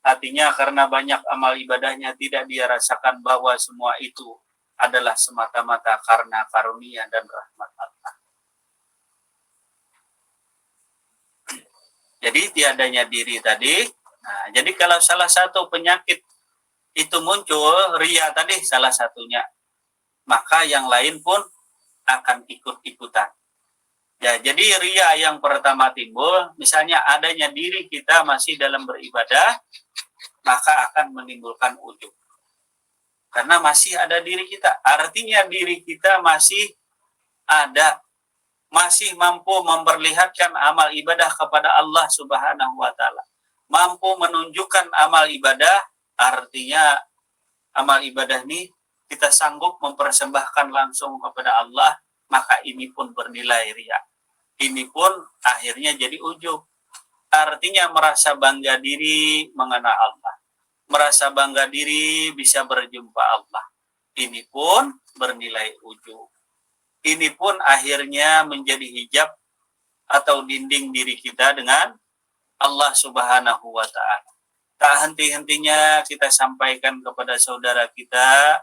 hatinya karena banyak amal ibadahnya tidak dia rasakan bahwa semua itu adalah semata-mata karena karunia dan rahmat Allah. Jadi tiadanya diri tadi. Nah, jadi kalau salah satu penyakit itu muncul, riya tadi salah satunya, maka yang lain pun akan ikut-ikutan. Ya, jadi riya yang pertama timbul, misalnya adanya diri kita masih dalam beribadah, maka akan menimbulkan ujub. Karena masih ada diri kita. Artinya diri kita masih ada, masih mampu memperlihatkan amal ibadah kepada Allah Subhanahu wa ta'ala. Mampu menunjukkan amal ibadah, artinya amal ibadah ini kita sanggup mempersembahkan langsung kepada Allah, maka ini pun bernilai riya. Ini pun akhirnya jadi ujub. Artinya merasa bangga diri mengenal Allah. Merasa bangga diri bisa berjumpa Allah. Ini pun bernilai ujub. Ini pun akhirnya menjadi hijab atau dinding diri kita dengan Allah Subhanahu wa ta'ala. Tak henti-hentinya kita sampaikan kepada saudara kita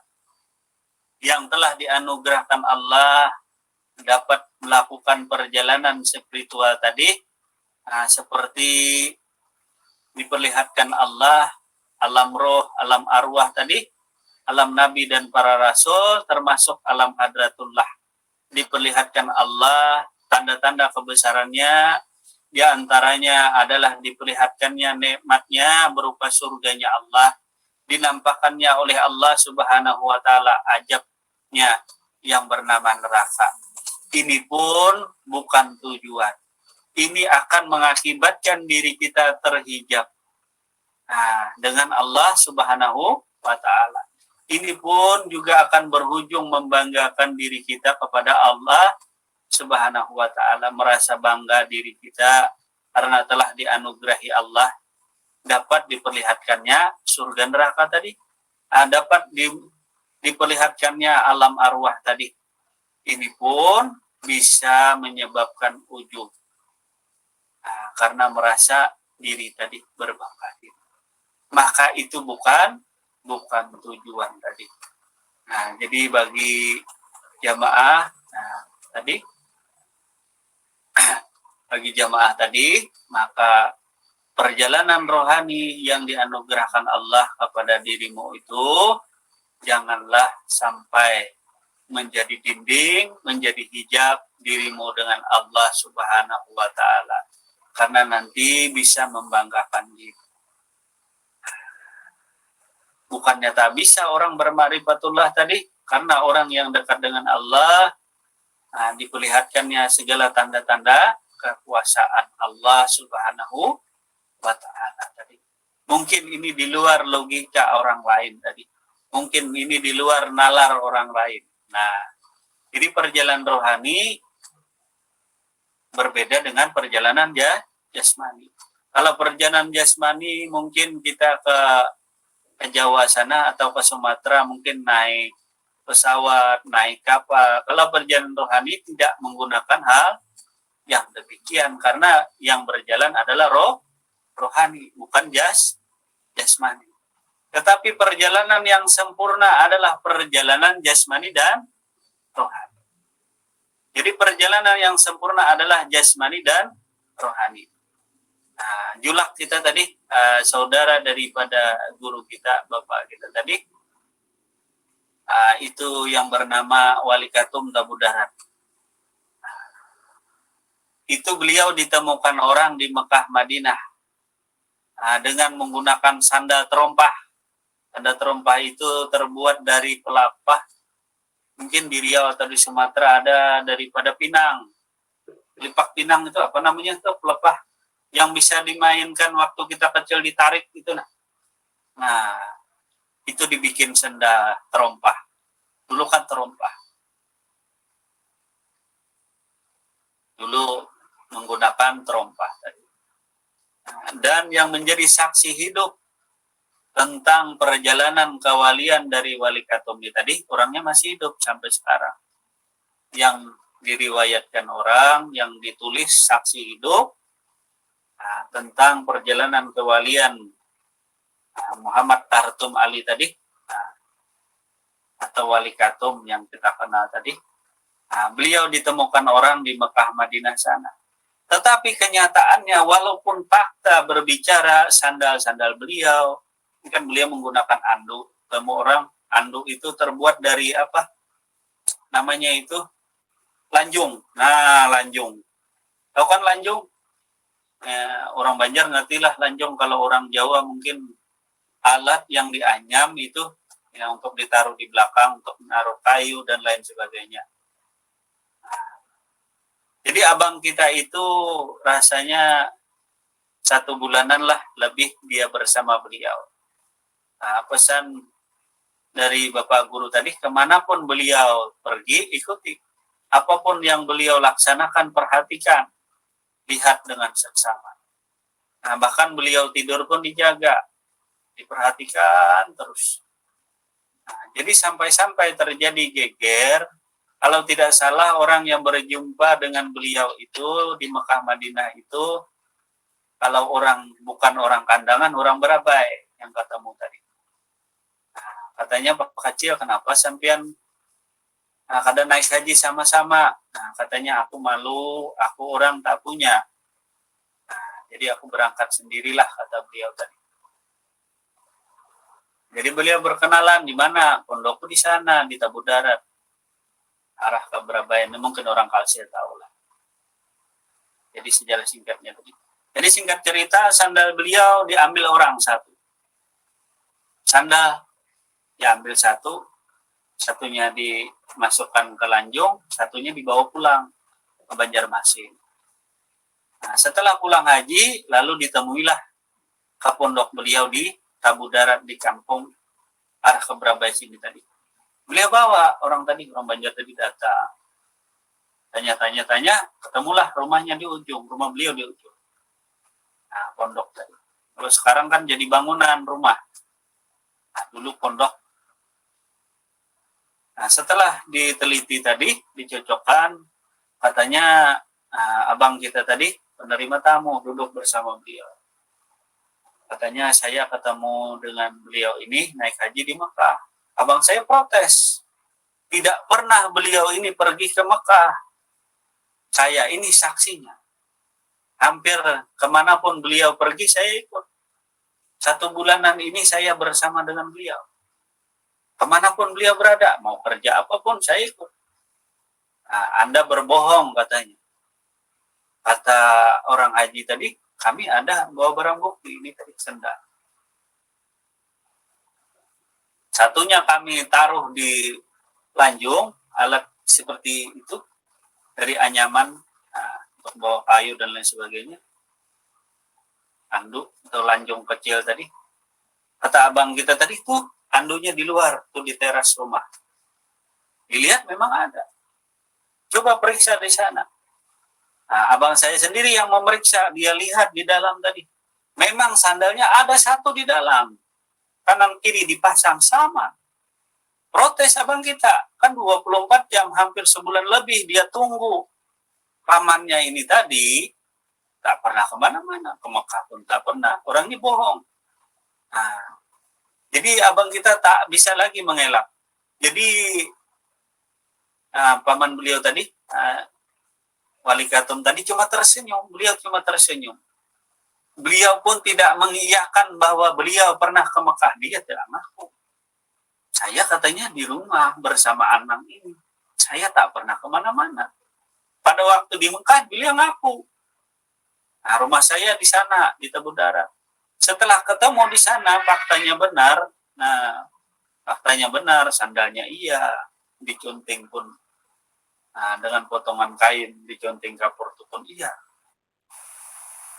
yang telah dianugerahkan Allah dapat melakukan perjalanan spiritual tadi, seperti diperlihatkan Allah, alam roh, alam arwah tadi, alam nabi dan para rasul, termasuk alam hadratullah. Diperlihatkan Allah, tanda-tanda kebesarannya, di antaranya adalah diperlihatkannya nikmatnya berupa surganya Allah, dinampakkannya oleh Allah Subhanahu wa taala ajabnya yang bernama neraka. Ini pun bukan tujuan. Ini akan mengakibatkan diri kita terhijab dengan Allah Subhanahu wa taala. Ini pun juga akan berujung membanggakan diri kita kepada Allah Subhanahu wa taala, merasa bangga diri kita karena telah dianugerahi Allah dapat diperlihatkannya surga neraka tadi, dapat diperlihatkannya alam arwah tadi. Ini pun bisa menyebabkan ujub karena merasa diri tadi berbangga diri. Maka itu bukan tujuan tadi. Jadi bagi jamaah tadi, bagi jamaah tadi, maka perjalanan rohani yang dianugerahkan Allah kepada dirimu itu janganlah sampai menjadi dinding, menjadi hijab dirimu dengan Allah Subhanahu wa taala, karena nanti bisa membanggakan diri. Bukannya tak bisa orang berma'rifatullah tadi, karena orang yang dekat dengan Allah diperlihatkannya segala tanda-tanda kekuasaan Allah Subhanahu wa ta'ala tadi. Mungkin ini di luar logika orang lain tadi. Mungkin ini di luar nalar orang lain. Jadi perjalanan rohani berbeda dengan perjalanan jasmani. Kalau perjalanan jasmani mungkin kita ke Jawa sana atau ke Sumatera, mungkin naik pesawat, naik kapal. Kalau perjalanan rohani tidak menggunakan hal yang demikian, karena yang berjalan adalah rohani, bukan jasmani. Tetapi perjalanan yang sempurna adalah perjalanan jasmani dan rohani. Jadi perjalanan yang sempurna adalah jasmani dan rohani. Julak kita tadi, saudara daripada guru kita, bapak kita tadi, itu yang bernama Wali Katum Tabudaran. Itu beliau ditemukan orang di Mekah Madinah dengan menggunakan sandal terompah. Sandal terompah itu terbuat dari pelepah. Mungkin di Riau atau di Sumatera ada daripada pinang. Lipak pinang itu apa namanya itu, pelepah yang bisa dimainkan waktu kita kecil, ditarik itu. Itu dibikin sandal terompah. Dulu kan terompah. Dulu menggunakan terompah tadi. Dan yang menjadi saksi hidup tentang perjalanan kewalian dari Wali Katumi tadi, orangnya masih hidup sampai sekarang. Yang diriwayatkan orang, yang ditulis saksi hidup tentang perjalanan kewalian Muhammad Tartum Ali tadi, atau Wali Katum yang kita kenal tadi. Beliau ditemukan orang di Mekah Madinah sana. Tetapi kenyataannya, walaupun fakta berbicara sandal-sandal beliau, ini kan beliau menggunakan anduk. Temu orang, anduk itu terbuat dari apa? Namanya itu lanjung. Lanjung. Tahu kan lanjung? Orang Banjar ngertilah lanjung. Kalau orang Jawa mungkin alat yang dianyam itu untuk ditaruh di belakang, untuk menaruh kayu dan lain sebagainya. Jadi abang kita itu rasanya 1 bulanan lah lebih dia bersama beliau. Pesan dari Bapak Guru tadi, kemanapun beliau pergi, ikuti. Apapun yang beliau laksanakan, perhatikan. Lihat dengan seksama. Bahkan beliau tidur pun dijaga. Diperhatikan terus. Jadi sampai-sampai terjadi geger. Kalau tidak salah, orang yang berjumpa dengan beliau itu di Mekah Madinah itu, kalau bukan orang kandangan, orang Berabai yang ketemu tadi. Katanya, Pak Kecil, kenapa sampean Nah, kadang naik haji sama-sama. Nah, katanya aku malu, aku orang tak punya. Nah, jadi aku berangkat sendirilah, kata beliau tadi. Jadi beliau berkenalan di mana? Pondokku di sana, di Tabu Darat. Arah ke Brabayan, mungkin orang Kalsel tahu lah. Jadi sejarah singkatnya tadi. Jadi singkat cerita, sandal beliau diambil orang satu. Sandal diambil satu, satunya dimasukkan ke Lanjung, satunya dibawa pulang ke Banjarmasin. Nah, setelah pulang haji, lalu ditemuilah ke pondok beliau di Tabu Darat di kampung arah ke Brabai sini tadi. Beliau bawa orang Banjar tadi datang. Tanya, ketemulah rumahnya di ujung, rumah beliau di ujung. Nah, pondok tadi. Kalau sekarang kan jadi bangunan rumah. Nah, dulu pondok. Nah, setelah diteliti tadi, dicocokkan, katanya abang kita tadi penerima tamu duduk bersama beliau. Katanya saya ketemu dengan beliau ini naik haji di Mekah. Abang saya protes. Tidak pernah beliau ini pergi ke Mekah. Saya ini saksinya. Hampir kemanapun beliau pergi saya ikut. 1 bulanan ini saya bersama dengan beliau. Kemanapun beliau berada, mau kerja apapun saya ikut. Nah, Anda berbohong katanya. Kata orang haji tadi, kami ada bawa barang bukti, ini tadi sendal. Satunya kami taruh di Lanjung, alat seperti itu, dari anyaman, untuk bawa kayu dan lain sebagainya. Anduk atau lanjung kecil tadi. Kata abang kita tadi, tuh andunya di luar, tuh di teras rumah. Dilihat memang ada. Coba periksa di sana. Nah, abang saya sendiri yang memeriksa, dia lihat di dalam tadi. Memang sandalnya ada satu di dalam. Kanan kiri dipasang sama. Protes abang kita. Kan 24 jam, hampir sebulan lebih dia tunggu. Pamannya ini tadi, tak pernah kemana-mana. Ke Mekah pun tak pernah. Orang ini bohong. Nah, jadi abang kita tak bisa lagi mengelak. Jadi, paman beliau tadi, Wali Katum tadi cuma tersenyum. Beliau cuma tersenyum. Beliau pun tidak mengiyakan bahwa beliau pernah ke Mekah. Dia tidak ngaku. Saya katanya di rumah bersama anak ini. Saya tak pernah kemana-mana. Pada waktu di Mekah, beliau ngaku. Nah, rumah saya di sana, di Tabu Darat. Setelah ketemu di sana, faktanya benar. Nah, faktanya benar, sandalnya iya. Dicunting pun, dengan potongan kain, dicunting kapur itu pun iya.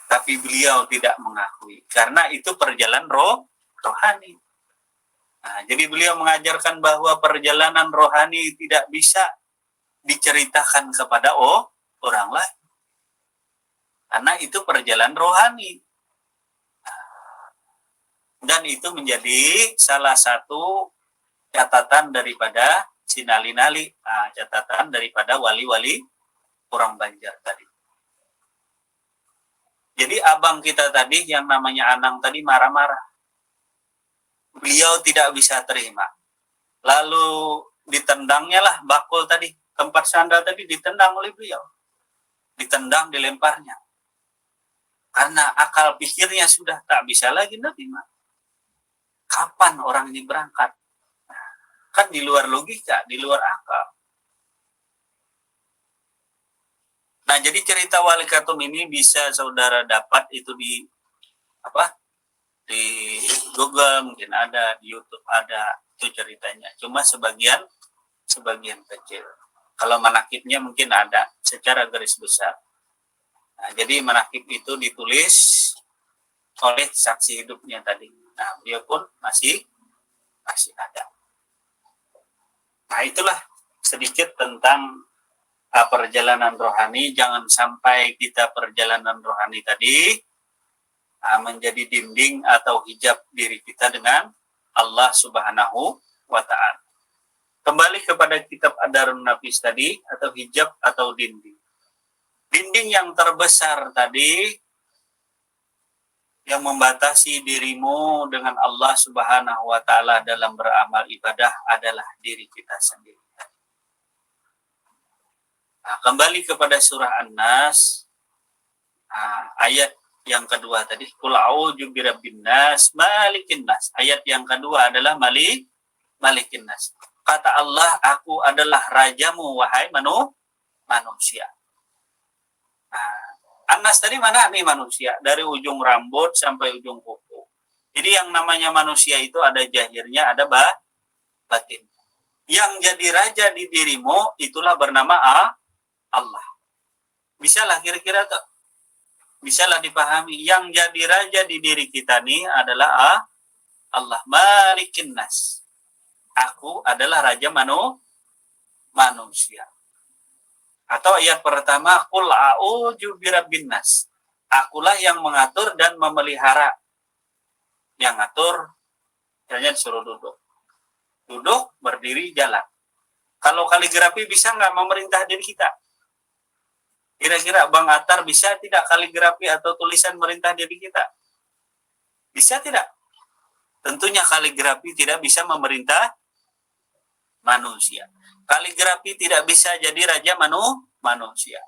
Tapi beliau tidak mengakui. Karena itu perjalanan rohani. Nah, jadi beliau mengajarkan bahwa perjalanan rohani tidak bisa diceritakan kepada orang lain. Karena itu perjalanan rohani. Dan itu menjadi salah satu catatan daripada sinali-nali, catatan daripada wali-wali orang Banjar tadi. Jadi abang kita tadi yang namanya Anang tadi marah-marah. Beliau tidak bisa terima. Lalu ditendangnya lah bakul tadi, tempat sandal tadi ditendang oleh beliau. Ditendang, dilemparnya. Karena akal pikirnya sudah tak bisa lagi menerima. Kapan orang ini berangkat? Kan di luar logika, di luar akal. Nah, jadi cerita Wali Katum ini bisa saudara dapat itu di Google mungkin ada, di YouTube ada itu ceritanya. Cuma sebagian kecil. Kalau manakibnya mungkin ada secara garis besar. Nah, jadi manakib itu ditulis oleh saksi hidupnya tadi. Nah, dia pun masih ada. Nah, itulah sedikit tentang perjalanan rohani. Jangan sampai kita perjalanan rohani tadi menjadi dinding atau hijab diri kita dengan Allah Subhanahu wa Ta'ala. Kembali kepada kitab Ad-Darun Nafis tadi, atau hijab atau dinding. Dinding yang terbesar tadi yang membatasi dirimu dengan Allah Subhanahu wa Ta'ala dalam beramal ibadah adalah diri kita sendiri. Nah, kembali kepada surah An-Nas, ayat yang kedua tadi, Qul a'udzu birabbin nas, malikin nas. Ayat yang kedua adalah malikin nas. Kata Allah, aku adalah rajamu wahai manusia. Nah, An-Nas tadi mana nih manusia? Dari ujung rambut sampai ujung kuku. Jadi yang namanya manusia itu ada jahirnya, ada batin. Yang jadi raja di dirimu itulah bernama Allah. Bisalah kira-kira tuh, bisalah dipahami. Yang jadi raja di diri kita nih adalah Allah, malikin nas. Aku adalah raja manusia. Atau ayat pertama, Qul a'udzu birabbin nas. Akulah yang mengatur dan memelihara. Yang ngatur, misalnya disuruh duduk. Duduk, berdiri, jalan. Kalau kaligrafi bisa nggak memerintah diri kita? Kira-kira Bang Atar bisa tidak kaligrafi atau tulisan merintah diri kita? Bisa tidak? Tentunya kaligrafi tidak bisa memerintah manusia. Kaligrafi tidak bisa jadi raja manusia.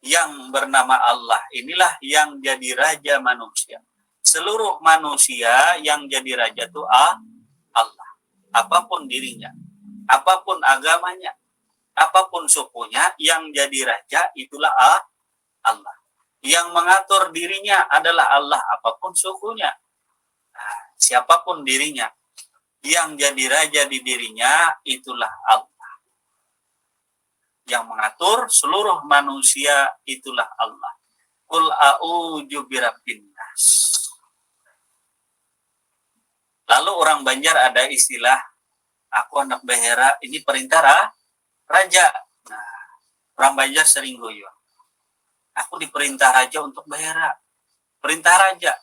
Yang bernama Allah inilah yang jadi raja manusia. Seluruh manusia yang jadi raja itu Allah. Apapun dirinya, apapun agamanya, apapun sukunya, yang jadi raja itulah Allah. Yang mengatur dirinya adalah Allah, apapun sukunya. Nah, siapapun dirinya, yang jadi raja di dirinya itulah Allah. Yang mengatur seluruh manusia itulah Allah. Qul a'udzu birabbin nas. Lalu orang Banjar ada istilah, aku anak behera, ini perintah raja. Nah, orang Banjar sering guyon. Aku diperintah raja untuk behera. Perintah raja.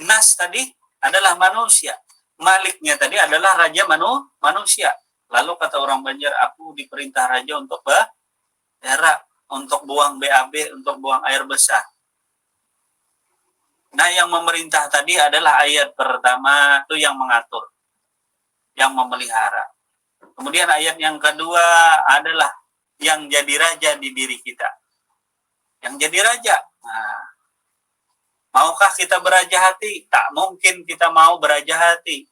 Nas tadi adalah manusia. Maliknya tadi adalah raja manusia. Lalu kata orang Banjar, aku diperintah raja untuk behera, untuk buang BAB, untuk buang air besar. Nah, yang memerintah tadi adalah ayat pertama itu yang mengatur, yang memelihara. Kemudian ayat yang kedua adalah yang jadi raja di diri kita. Yang jadi raja. Nah, maukah kita beraja hati? Tak mungkin kita mau beraja hati.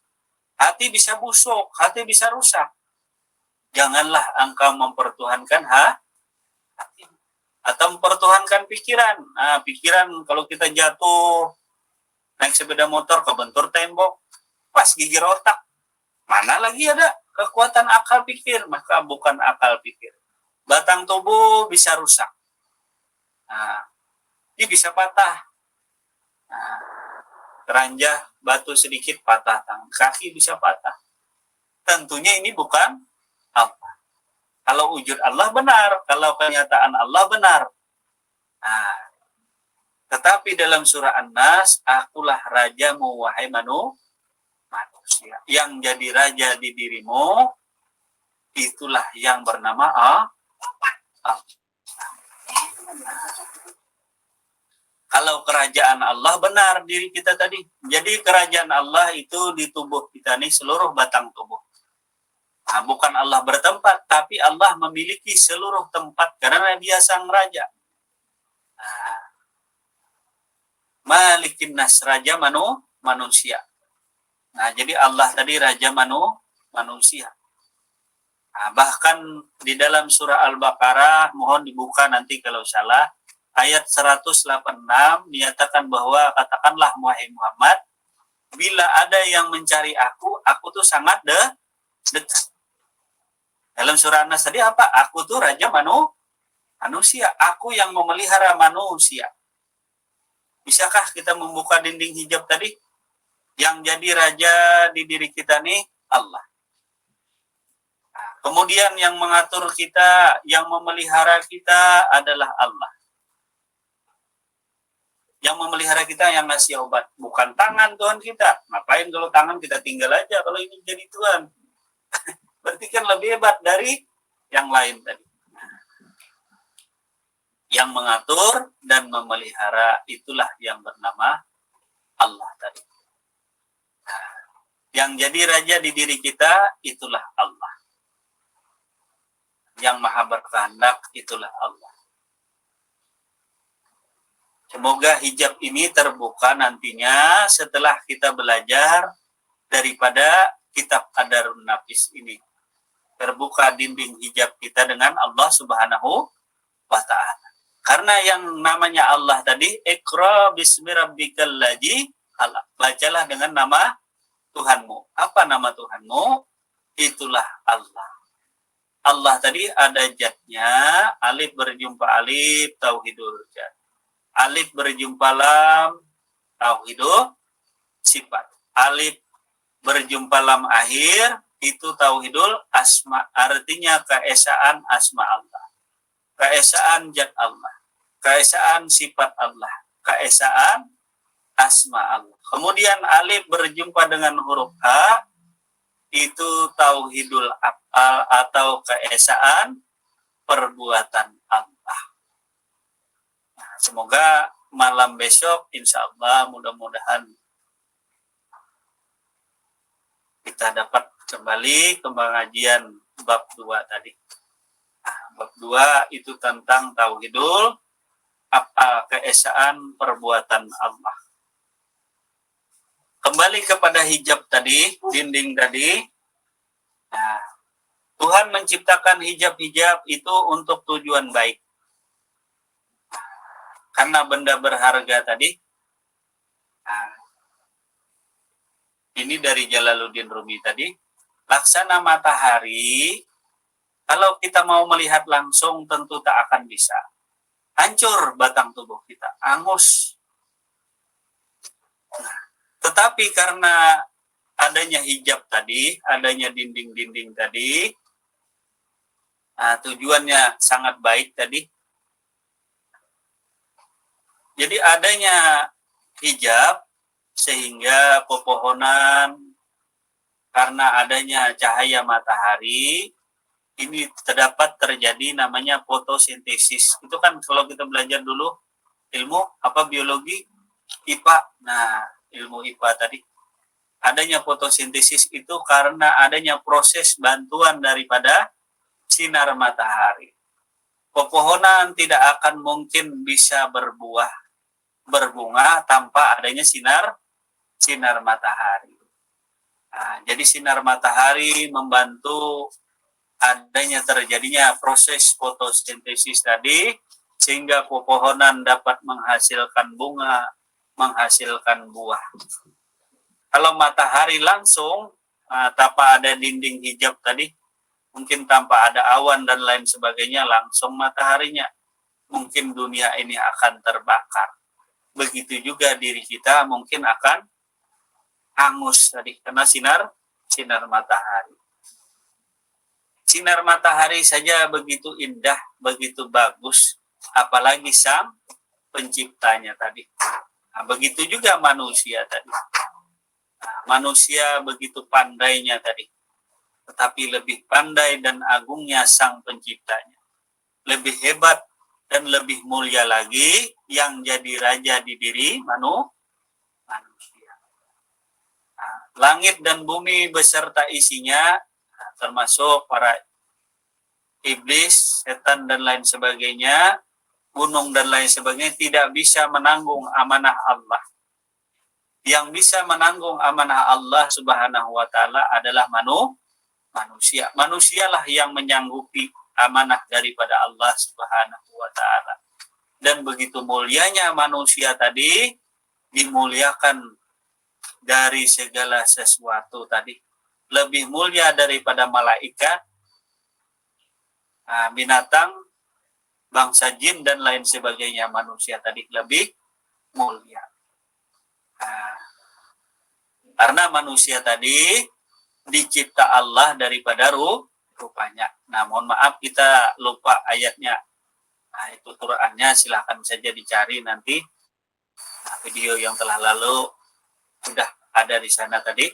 Hati bisa busuk, hati bisa rusak. Janganlah engkau mempertuhankan hati. Atau mempertuhankan pikiran. Nah, pikiran kalau kita jatuh, naik sepeda motor, kebentur tembok, pas gigir otak. Mana lagi ada kekuatan akal pikir? Maka bukan akal pikir. Batang tubuh bisa rusak. Nah, ini bisa patah. Nah, keranjah, batu sedikit patah. Kaki bisa patah. Tentunya ini bukan Allah. Kalau wujud Allah benar, kalau kenyataan Allah benar. Nah, tetapi dalam surah An-Nas, akulah rajamu wahai manusia. Yang jadi raja di dirimu, itulah yang bernama Allah. Kalau kerajaan Allah benar diri kita tadi. Jadi kerajaan Allah itu di tubuh kita nih, seluruh batang tubuh. Nah, bukan Allah bertempat, tapi Allah memiliki seluruh tempat karena Dia sang raja. Nah, malikin nas, raja manusia. Nah, jadi Allah tadi raja manusia. Nah, bahkan di dalam surah Al-Baqarah, mohon dibuka nanti kalau salah, ayat 186 dinyatakan bahwa katakanlah wahai Muhammad, bila ada yang mencari aku tuh sangat dekat. Dalam surah An-Nas tadi apa? Aku tuh raja manusia. Aku yang memelihara manusia. Bisakah kita membuka dinding hijab tadi? Yang jadi raja di diri kita nih Allah. Kemudian yang mengatur kita, yang memelihara kita adalah Allah. Yang memelihara kita, yang ngasih obat. Bukan tangan Tuhan kita. Ngapain kalau tangan kita tinggal aja kalau ini jadi Tuhan? Berarti kan lebih hebat dari yang lain tadi. Yang mengatur dan memelihara itulah yang bernama Allah tadi. Yang jadi raja di diri kita itulah Allah. Yang maha berkehendak itulah Allah. Semoga hijab ini terbuka nantinya setelah kita belajar daripada kitab Qadarun Nafis ini. Terbuka dinding hijab kita dengan Allah Subhanahu wa Ta'ala. Karena yang namanya Allah tadi, Iqra bismi rabbikal ladzi khalaq. Bacalah dengan nama Tuhanmu. Apa nama Tuhanmu? Itulah Allah. Allah tadi ada jatnya, alif berjumpa alif, tauhidul jat. Alif berjumpa lam, tauhidul sifat. Alif berjumpa lam akhir, itu tauhidul asma. Artinya keesaan asma Allah. Keesaan zat Allah. Keesaan sifat Allah. Keesaan asma Allah. Kemudian alif berjumpa dengan huruf A, itu tauhidul af'al atau keesaan perbuatan Allah. Nah, semoga malam besok insya Allah mudah-mudahan kita dapat kembali ke pengajian bab 2 tadi. Nah, bab 2 itu tentang tauhidul af'al, keesaan perbuatan Allah. Kembali kepada hijab tadi, dinding tadi. Nah, Tuhan menciptakan hijab-hijab itu untuk tujuan baik. Karena benda berharga tadi. Nah, ini dari Jalaluddin Rumi tadi. Laksana matahari, kalau kita mau melihat langsung tentu tak akan bisa. Hancur batang tubuh kita, angus. Nah, tetapi karena adanya hijab tadi, adanya dinding-dinding tadi, nah, tujuannya sangat baik tadi. Jadi adanya hijab sehingga pepohonan karena adanya cahaya matahari ini terdapat terjadi namanya fotosintesis. Itu kan kalau kita belajar dulu ilmu apa biologi IPA. Nah, ilmu IPA tadi, adanya fotosintesis itu karena adanya proses bantuan daripada sinar matahari. Pepohonan tidak akan mungkin bisa berbunga tanpa adanya sinar matahari. Nah, jadi sinar matahari membantu adanya terjadinya proses fotosintesis tadi, sehingga pepohonan dapat menghasilkan bunga, menghasilkan buah. Kalau matahari langsung, tanpa ada dinding hijab tadi, mungkin tanpa ada awan dan lain sebagainya, langsung mataharinya, mungkin dunia ini akan terbakar. Begitu juga diri kita mungkin akan hangus tadi, karena sinar matahari. Sinar matahari saja begitu indah, begitu bagus, apalagi sang penciptanya tadi. Nah, begitu juga manusia tadi. Nah, manusia begitu pandainya tadi. Tetapi lebih pandai dan agungnya sang penciptanya. Lebih hebat dan lebih mulia lagi yang jadi raja di diri manusia. Nah, langit dan bumi beserta isinya, termasuk para iblis, setan dan lain sebagainya, gunung dan lain sebagainya, tidak bisa menanggung amanah Allah. Yang bisa menanggung amanah Allah Subhanahu wa Ta'ala adalah manusia. Manusialah yang menyanggupi amanah daripada Allah Subhanahu wa Ta'ala. Dan begitu mulianya manusia tadi, dimuliakan dari segala sesuatu tadi. Lebih mulia daripada malaikat, binatang, bangsa jin dan lain sebagainya. Manusia tadi lebih mulia. Karena manusia tadi dicipta Allah daripada rupanya. Nah, mohon maaf kita lupa ayatnya. Nah, itu Qur'annya silahkan saja dicari nanti. Nah, video yang telah lalu sudah ada di sana tadi.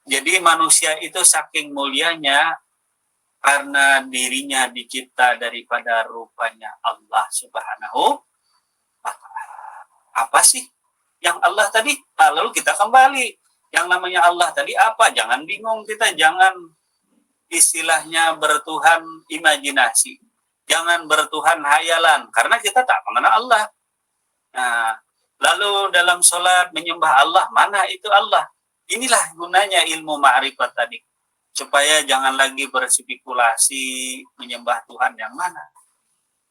Jadi manusia itu saking mulianya karena dirinya dicipta daripada rupanya Allah Subhanahu wa Ta'ala. Apa sih yang Allah tadi? Lalu kita kembali. Yang namanya Allah tadi apa? Jangan bingung kita, jangan istilahnya bertuhan imajinasi. Jangan bertuhan hayalan, karena kita tak mengenal Allah. Nah, lalu dalam sholat menyembah Allah, mana itu Allah? Inilah gunanya ilmu ma'rifat tadi. Supaya jangan lagi berspekulasi menyembah Tuhan yang mana.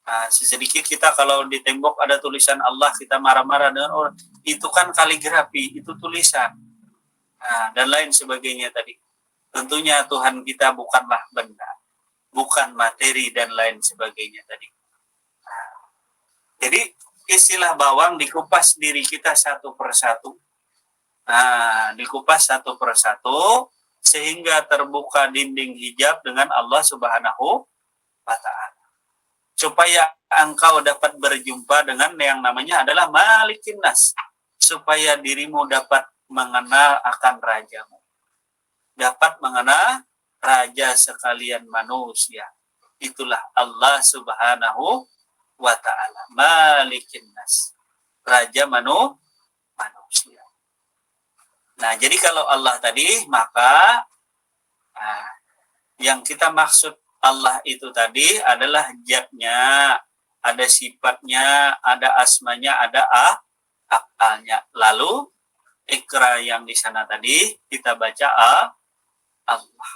Nah, sedikit kita kalau di tembok ada tulisan Allah, kita marah-marah dengan orang. Itu kan kaligrafi, itu tulisan. Nah, dan lain sebagainya tadi. Tentunya Tuhan kita bukanlah benda, bukan materi dan lain sebagainya tadi. Nah, jadi istilah bawang dikupas diri kita satu persatu. Nah, dikupas satu persatu sehingga terbuka dinding hijab dengan Allah Subhanahu wa Ta'ala. Supaya engkau dapat berjumpa dengan yang namanya adalah Malikin Nas. Supaya dirimu dapat mengenal akan rajamu. Dapat mengenal raja sekalian manusia. Itulah Allah Subhanahu wa Ta'ala. Malikin Nas. Raja manusia. Nah, jadi kalau Allah tadi, maka yang kita maksud Allah itu tadi adalah zatnya, ada sifatnya, ada asmanya, ada akalnya. Lalu ikra yang di sana tadi kita baca Allah.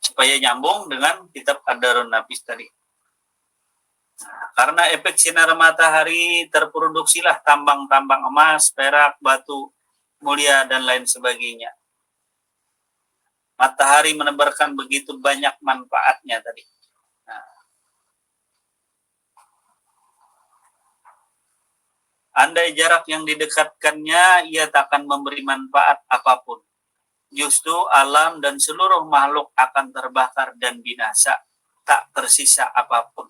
Supaya nyambung dengan kitab Ad-Darun Nafis tadi. Nah, karena efek sinar matahari terproduksilah tambang-tambang emas, perak, batu mulia, dan lain sebagainya. Matahari menebarkan begitu banyak manfaatnya tadi. Nah, andai jarak yang didekatkannya, ia tak akan memberi manfaat apapun. Justru alam dan seluruh makhluk akan terbakar dan binasa, tak tersisa apapun.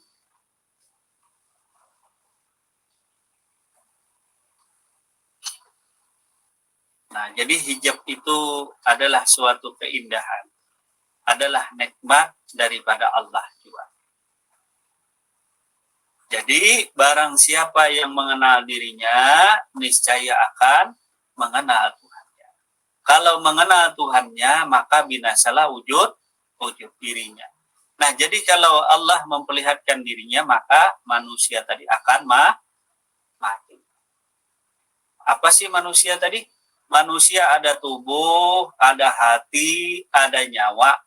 Nah, jadi hijab itu adalah suatu keindahan, adalah nikmat daripada Allah juga. Jadi, barang siapa yang mengenal dirinya, niscaya akan mengenal Tuhannya. Kalau mengenal Tuhannya, maka binasalah wujud dirinya. Nah, jadi kalau Allah memperlihatkan dirinya, maka manusia tadi akan mati. Apa sih manusia tadi? Manusia ada tubuh, ada hati, ada nyawa,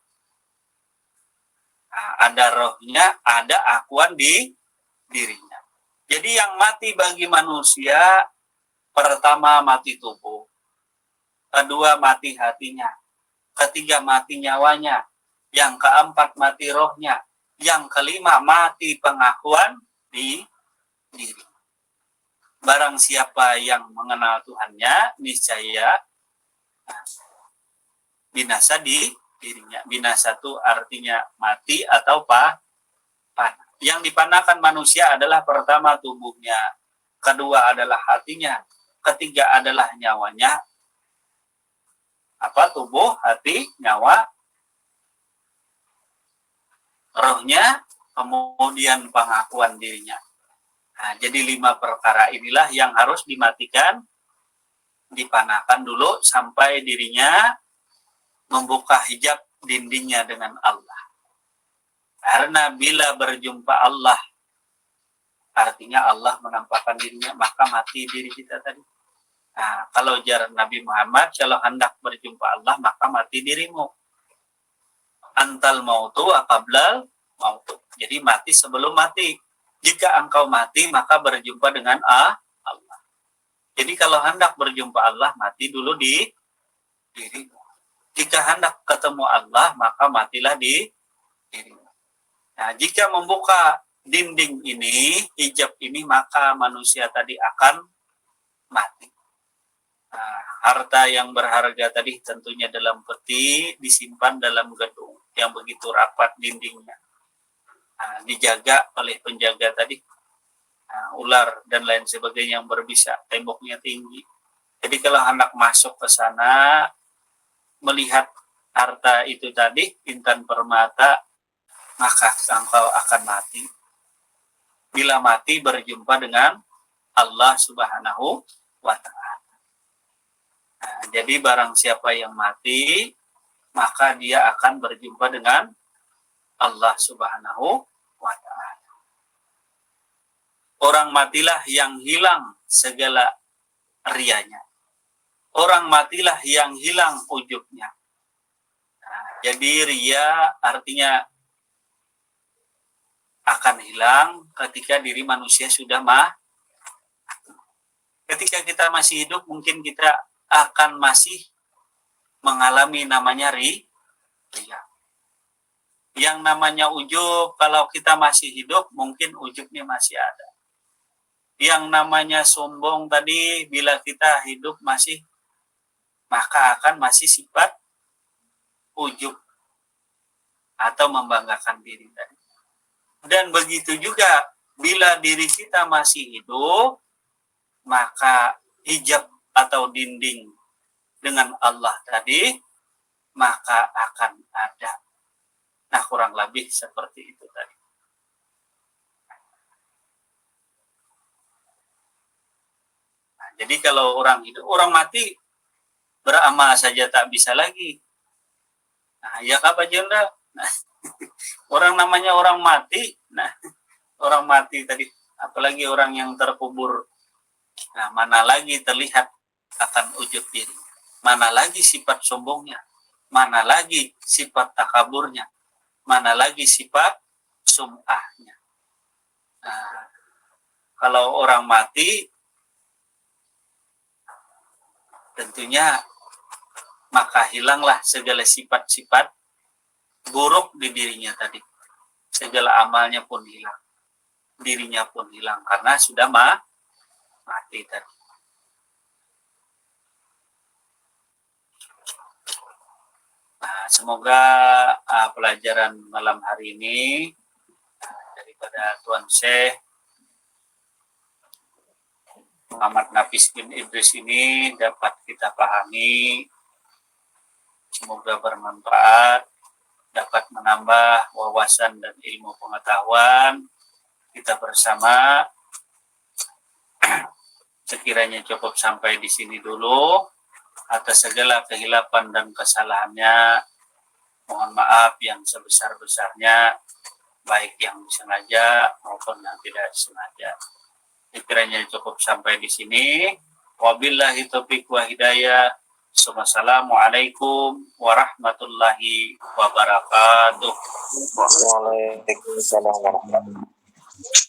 ada rohnya, ada akuan di dirinya. Jadi yang mati bagi manusia, pertama mati tubuh, kedua mati hatinya, ketiga mati nyawanya, yang keempat mati rohnya, yang kelima mati pengakuan di diri. Barang siapa yang mengenal Tuhannya, niscaya binasa di dirinya. Binasa itu artinya mati atau panah. Yang dipanakan manusia adalah pertama tubuhnya, kedua adalah hatinya, ketiga adalah nyawanya. Apa? Tubuh, hati, nyawa, rohnya, kemudian pengakuan dirinya. Nah, jadi 5 perkara inilah yang harus dimatikan, dipanahkan dulu sampai dirinya membuka hijab dindingnya dengan Allah. Karena bila berjumpa Allah, artinya Allah menampakkan dirinya, maka mati diri kita tadi. Nah, kalau jar Nabi Muhammad, kalau hendak berjumpa Allah, maka mati dirimu. Antal mautu aqablal mautu. Jadi mati sebelum mati. Jika engkau mati, maka berjumpa dengan Allah. Jadi kalau hendak berjumpa Allah, mati dulu di dirimu. Jika hendak ketemu Allah, maka matilah di dirimu. Nah, jika membuka dinding ini, hijab ini, maka manusia tadi akan mati. Nah, harta yang berharga tadi tentunya dalam peti, disimpan dalam gedung yang begitu rapat dindingnya. Nah, dijaga oleh penjaga tadi, ular dan lain sebagainya yang berbisa, temboknya tinggi. Jadi kalau anak masuk ke sana, melihat harta itu tadi, intan permata, maka engkau akan mati. Bila mati berjumpa dengan Allah Subhanahu wa Ta'ala. Nah, jadi barang siapa yang mati, maka dia akan berjumpa dengan Allah Subhanahu wa Ta'ala. Orang matilah yang hilang segala rianya. Orang matilah yang hilang ujubnya. Nah, jadi ria artinya akan hilang ketika diri manusia sudah ketika kita masih hidup, mungkin kita akan masih mengalami namanya ria. Yang namanya ujub, kalau kita masih hidup, mungkin ujubnya masih ada. Yang namanya sombong tadi, bila kita hidup masih, maka akan masih sifat ujub atau membanggakan diri tadi. Dan begitu juga, bila diri kita masih hidup, maka hijab atau dinding dengan Allah tadi, maka akan ada. Nah, kurang lebih seperti itu tadi. Nah, jadi kalau orang hidup, orang mati, beramal saja tak bisa lagi. Nah, ya Kak Jenda, nah, orang namanya orang mati, nah, orang mati tadi, apalagi orang yang terkubur, nah, mana lagi terlihat akan ujub diri, mana lagi sifat sombongnya, mana lagi sifat takaburnya, mana lagi sifat sum'ahnya. Nah, kalau orang mati, tentunya maka hilanglah segala sifat-sifat buruk di dirinya tadi. Segala amalnya pun hilang. Dirinya pun hilang karena sudah mati tadi. Nah, semoga pelajaran malam hari ini daripada Tuan Syekh Muhammad Nafis bin Idris ini dapat kita pahami. Semoga bermanfaat, dapat menambah wawasan dan ilmu pengetahuan kita bersama. Sekiranya cukup sampai di sini dulu. Atas segala kehilapan dan kesalahannya, mohon maaf yang sebesar-besarnya, baik yang disengaja maupun yang tidak disengaja. Sekiranya cukup sampai di sini. Wabillahi taufiq wa hidayah. Wassalamualaikum warahmatullahi wabarakatuh. Waalaikumsalam warahmatullahi wabarakatuh.